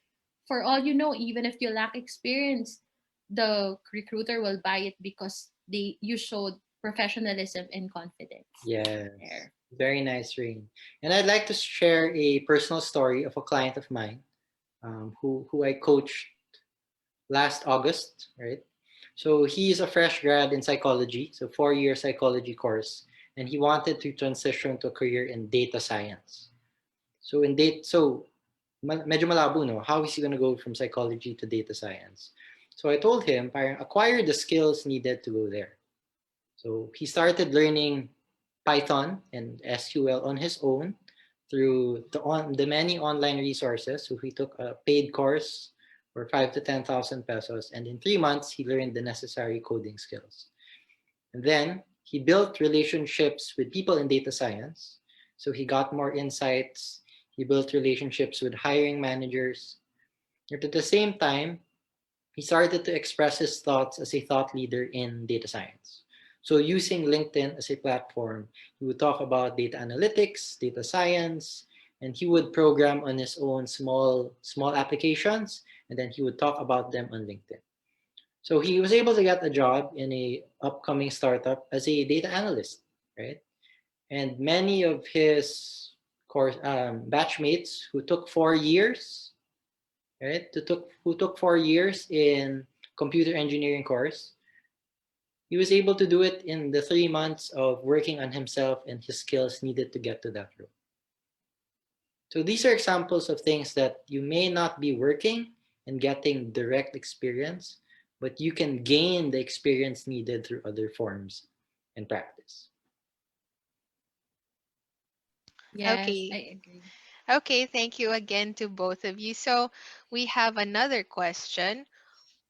for all you know, even if you lack experience, the recruiter will buy it because they you showed professionalism and confidence. Yes. There. Very nice, Rain. And I'd like to share a personal story of a client of mine, who I coached last August, right? So he's a fresh grad in psychology, so 4 year psychology course, and he wanted to transition to a career in data science. So medyo malabo, no? How is he going to go from psychology to data science? So I told him, parang acquire the skills needed to go there. So he started learning Python and SQL on his own through the many online resources. So he took a paid course for 5 to 10,000 pesos, and in 3 months he learned the necessary coding skills. And then he built relationships with people in data science. So he got more insights. He built relationships with hiring managers. And at the same time, he started to express his thoughts as a thought leader in data science. So using LinkedIn as a platform, he would talk about data analytics, data science, and he would program on his own small applications, and then he would talk about them on LinkedIn. So he was able to get a job in a upcoming startup as a data analyst, right? And many of his course batchmates who took 4 years, right, who took 4 years in computer engineering course, he was able to do it in the 3 months of working on himself and his skills needed to get to that role. So these are examples of things that you may not be working and getting direct experience, but you can gain the experience needed through other forms and practice. Yes, Okay. I agree. Okay, thank you again to both of you. So we have another question.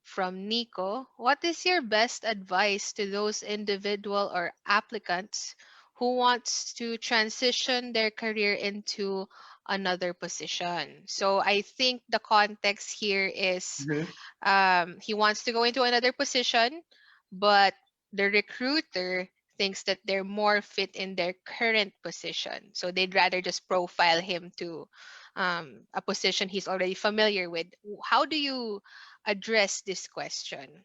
from Nico. What is your best advice to those individual or applicants who wants to transition their career into another position? So I think the context here is Mhm. he wants to go into another position, but the recruiter thinks that they're more fit in their current position. So they'd rather just profile him to a position he's already familiar with. How do you address this question?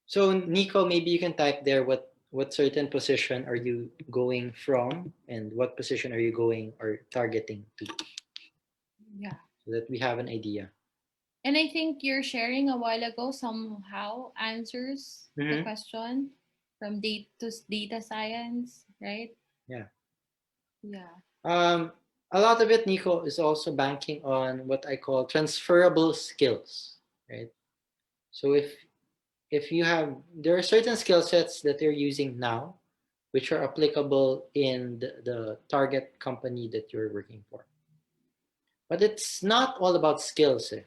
So Nico, maybe you can type there what certain position are you going from and what position are you going or targeting to, Yeah. so that we have an idea. And I think your sharing a while ago somehow answers the Mm-hmm. question from data science, right? Yeah. Yeah. Um, a lot of it, Nico, is also banking on what I call transferable skills, right? So if you have, there are certain skill sets that you're using now, which are applicable in the target company that you're working for. But it's not all about skills. Eh.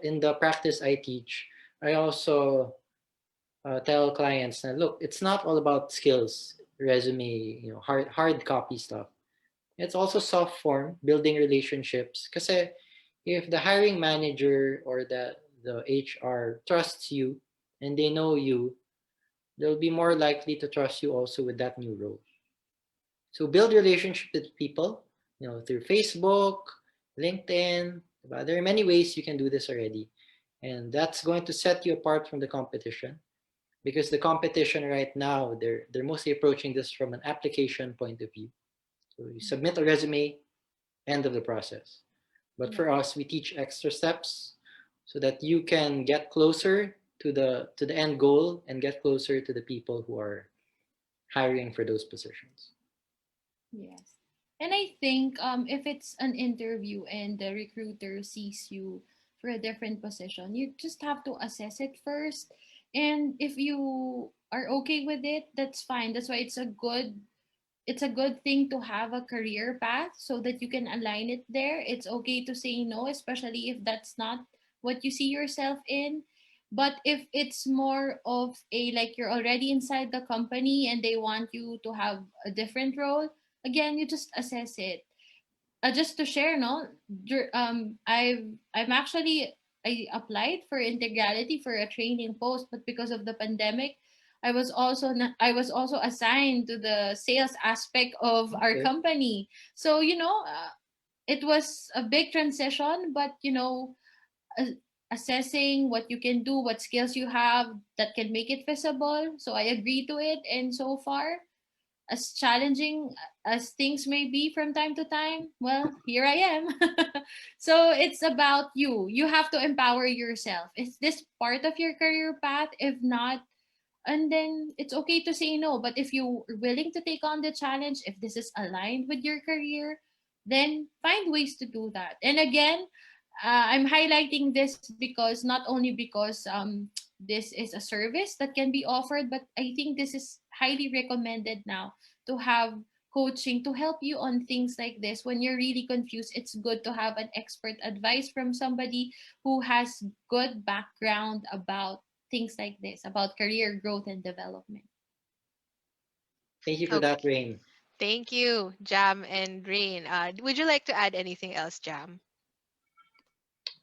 In the practice I teach, I also tell clients that look, it's not all about skills, resume, hard copy stuff. It's also soft form, building relationships. Because if the hiring manager or the HR trusts you and they know you, they'll be more likely to trust you also with that new role. So build relationship with people, through Facebook, LinkedIn. There are many ways you can do this already. And that's going to set you apart from the competition because the competition right now, they're mostly approaching this from an application point of view. So you submit a resume, end of the process. But Yeah. for us, we teach extra steps so that you can get closer to the end goal and get closer to the people who are hiring for those positions. Yes. And I think if it's an interview and the recruiter sees you for a different position, you just have to assess it first. And if you are okay with it, that's fine. That's why it's a good thing to have a career path so that you can align it there. It's okay to say no, especially if that's not what you see yourself in. But if it's more of a like you're already inside the company and they want you to have a different role, again, you just assess it. Just to share, no, I'm actually I applied for integrality for a training post, but because of the pandemic, I was also assigned to the sales aspect of our Okay. company. So it was a big transition, but assessing what you can do, what skills you have that can make it visible. So I agree to it, and so far, as challenging as things may be from time to time, well, here I am. So it's about you. You have to empower yourself. Is this part of your career path? If not, and then it's okay to say no. But if you're willing to take on the challenge, if this is aligned with your career, then find ways to do that. And again, I'm highlighting this because not only because this is a service that can be offered, but I think this is highly recommended now to have coaching to help you on things like this. When you're really confused, it's good to have an expert advice from somebody who has good background about things like this, about career growth and development. Thank you for that, Okay. Rain. Thank you, Jam and Rain. Would you like to add anything else, Jam?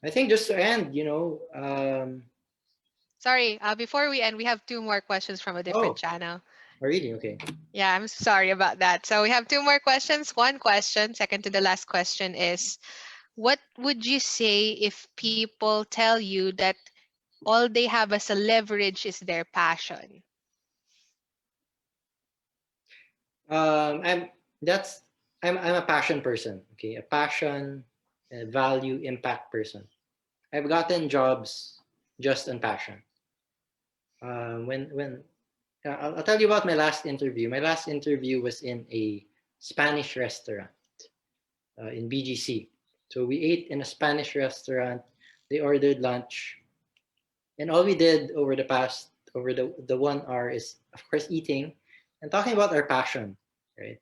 I think just to end, Sorry, before we end, we have two more questions from a different oh, channel. really? Okay. Yeah, I'm sorry about that. So we have two more questions. One question, second to the last question is, what would you say if people tell you that all they have as a leverage is their passion? I'm that's I'm a passion person. Okay, a passion, a value, impact person. I've gotten jobs just on passion. When I'll tell you about my last interview. My last interview was in a Spanish restaurant in BGC. So we ate in a Spanish restaurant. They ordered lunch, and all we did over the 1 hour is of course eating and talking about our passion, right?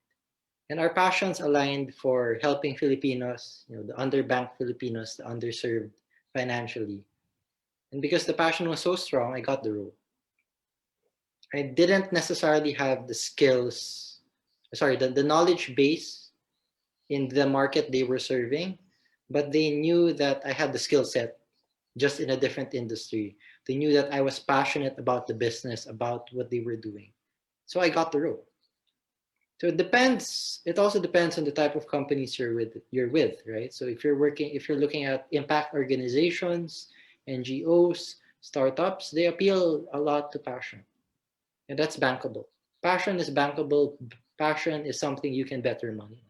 And our passions aligned for helping Filipinos, the underbanked Filipinos, the underserved financially. And because the passion was so strong, I got the role. I didn't necessarily have the skills, sorry, the knowledge base in the market they were serving, but they knew that I had the skill set just in a different industry. They knew that I was passionate about the business, about what they were doing. So I got the role. So it depends. It also depends on the type of companies you're with, right? So if you're looking at impact organizations, NGOs, startups, they appeal a lot to passion. And that's bankable. Passion is bankable. Passion is something you can bet your money on.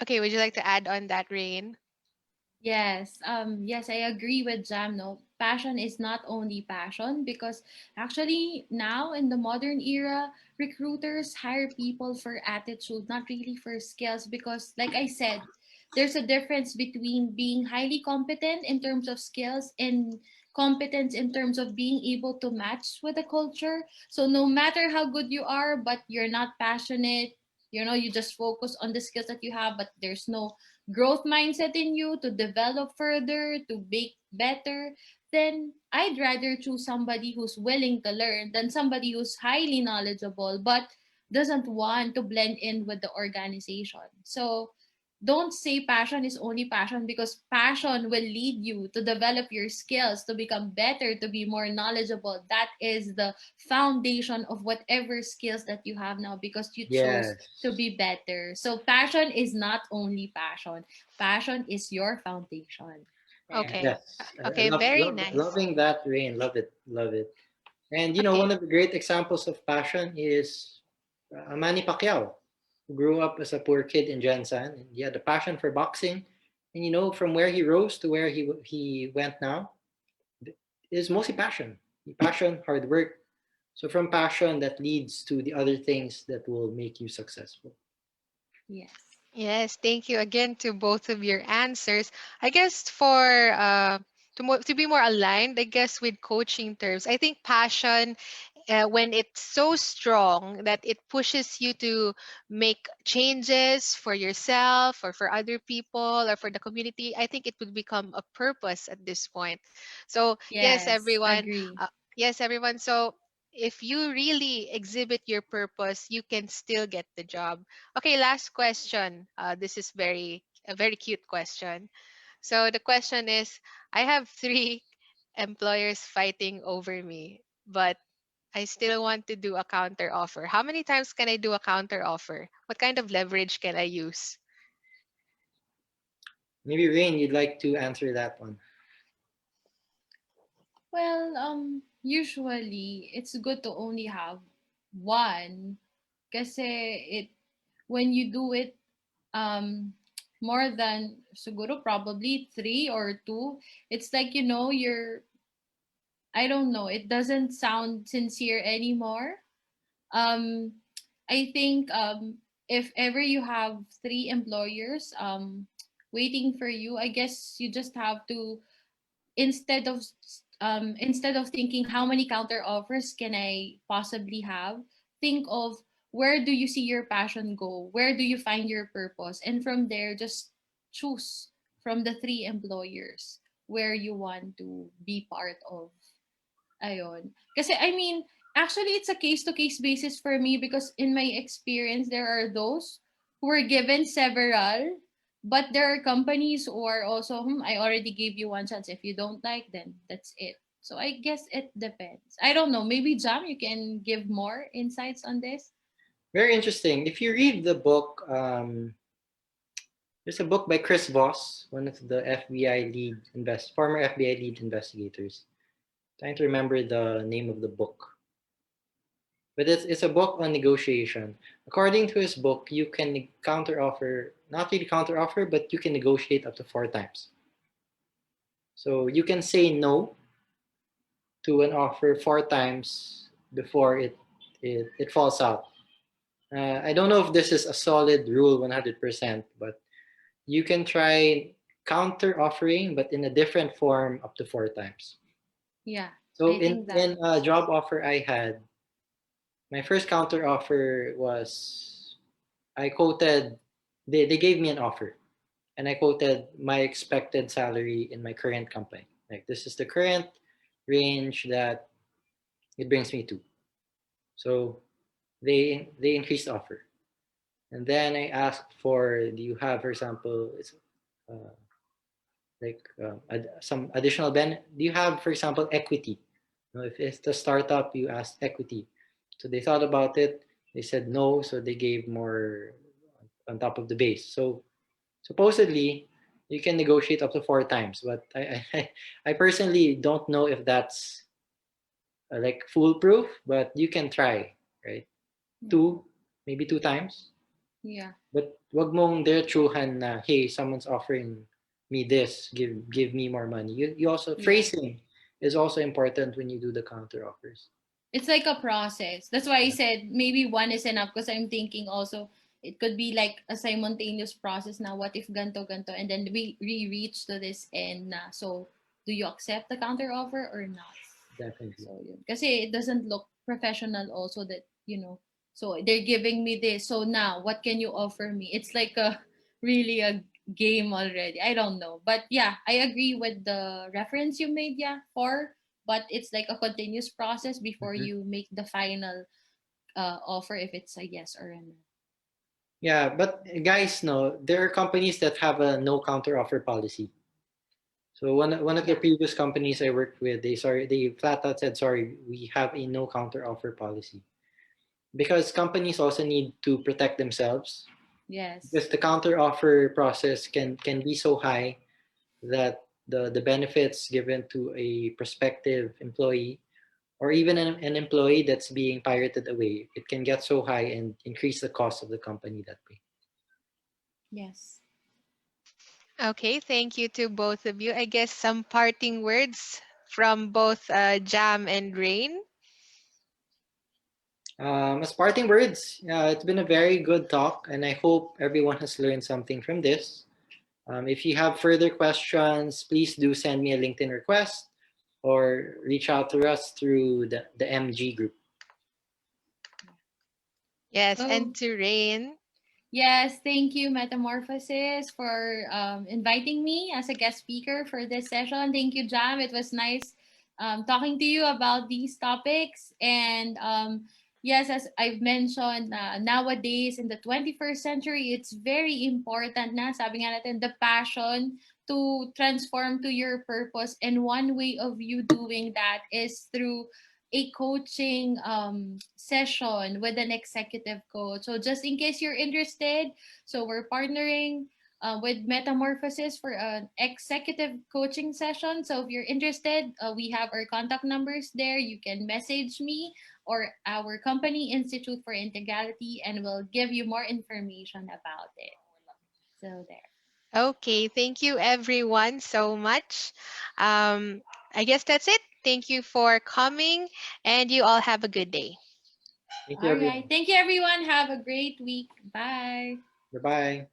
Okay, would you like to add on that, Rain? Yes, I agree with Jam. No, passion is not only passion because actually now in the modern era, recruiters hire people for attitude, not really for skills. Because, like I said, there's a difference between being highly competent in terms of skills and competence in terms of being able to match with the culture. So, no matter how good you are, but you're not passionate, you just focus on the skills that you have, but there's no growth mindset in you to develop further, to make better, then I'd rather choose somebody who's willing to learn than somebody who's highly knowledgeable but doesn't want to blend in with the organization. So don't say passion is only passion because passion will lead you to develop your skills, to become better, to be more knowledgeable. That is the foundation of whatever skills that you have now because you chose to Yes. be better. So passion is not only passion. Passion is your foundation. There. Okay. Yes. I Okay, love, very love nice. loving that, Rain. Love it. Love it. And one Okay. of the great examples of passion is Manny Pacquiao, who grew up as a poor kid in Jansan, and he had a passion for boxing. And from where he rose to where he went now, is mostly passion, hard work. So from passion that leads to the other things that will make you successful. Yes. Yes, thank you again to both of your answers. I guess for to be more aligned, I guess with coaching terms, I think passion when it's so strong that it pushes you to make changes for yourself or for other people or for the community, I think it would become a purpose at this point. So yes, Yes, everyone. agree. Yes, everyone. So if you really exhibit your purpose, you can still get the job. Okay, last question. This is a very cute question. So the question is, I have three employers fighting over me, but I still want to do a counter offer. How many times can I do a counter offer? What kind of leverage can I use? Maybe Rain, you'd like to answer that one. Well, usually it's good to only have one kasi it when you do it more than siguro probably three or two, it's like you're I don't know, it doesn't sound sincere anymore. Um I think if ever you have three employers waiting for you, I guess you just have to instead of thinking how many counter offers can I possibly have, think of where do you see your passion go? Where do you find your purpose? And from there, just choose from the three employers where you want to be part of. Ayon. Kasi I mean, actually it's a case to case basis for me because in my experience there are those who were given several, but there are companies who are also I already gave you one chance. If you don't like, then that's it. So I guess it depends. I don't know. Maybe Jam, you can give more insights on this. Very interesting. If you read the book, there's a book by Chris Voss, one of the former FBI lead investigators. Trying to remember the name of the book, but it's a book on negotiation. According to his book, you can counteroffer, not really counteroffer, but you can negotiate up to 4 times. So you can say no to an offer 4 times before it falls out. I don't know if this is a solid rule 100%, but you can try counter offering, but in a different form up to 4 times. Yeah, So I in think that. in a job offer I had, my first counter offer was I quoted they gave me an offer and I quoted my expected salary in my current company. Like this is the current range that it brings me to. So they increased the offer. And then I asked for, do you have, for example, uh, some additional do you have, for example, equity? If it's the startup, you ask equity. So they thought about it. They said no, so they gave more on top of the base. So supposedly you can negotiate up to four times, but I personally don't know if that's like foolproof, but you can try, right? Two, maybe two times. Yeah. But wag mong diretsuhan na, hey, someone's offering me this, give me more money. You also, Yeah. phrasing is also important when you do the counter offers. It's like a process. That's why I said maybe one is enough because I'm thinking also it could be like a simultaneous process now. What if ganto ganto and then we reach to this end na. So do you accept the counter offer or not? Definitely. So yun. Kasi it doesn't look professional also that, so they're giving me this. So now what can you offer me? It's like a really a game already. I don't know. But yeah, I agree with the reference you made, yeah, for but it's like a continuous process before Mhm. you make the final offer if it's a yes or a no. Yeah, but guys, no, there are companies that have a no counter offer policy. So one of the Yeah. previous companies I worked with, they flat out said, sorry, we have a no counter offer policy. Because companies also need to protect themselves. Yes. Because the counter offer process can be so high that the benefits given to a prospective employee or even an employee that's being pirated away, it can get so high and increase the cost of the company that way. Yes. Okay, thank you to both of you. I guess some parting words from both Jam and Rain. As parting words, yeah, it's been a very good talk, and I hope everyone has learned something from this. If you have further questions, please do send me a LinkedIn request or reach out to us through the MG group. Yes, and So to Rain. yes, thank you, Metamorphosis, for inviting me as a guest speaker for this session. Thank you, Jam. It was nice talking to you about these topics. And yes, as I've mentioned, nowadays in the 21st century, it's very important na, sabi nga natin, the passion to transform to your purpose. And one way of you doing that is through a coaching session with an executive coach. So just in case you're interested, so we're partnering with Metamorphosis for an executive coaching session. So if you're interested, we have our contact numbers there. You can message me or our company, Institute for Integrity, and we'll give you more information about it. So there. Okay, thank you everyone so much. Um, I guess that's it. Thank you for coming, and you all have a good day. Thank you, All right. everyone. Thank you, everyone. Have a great week. Bye. Bye bye.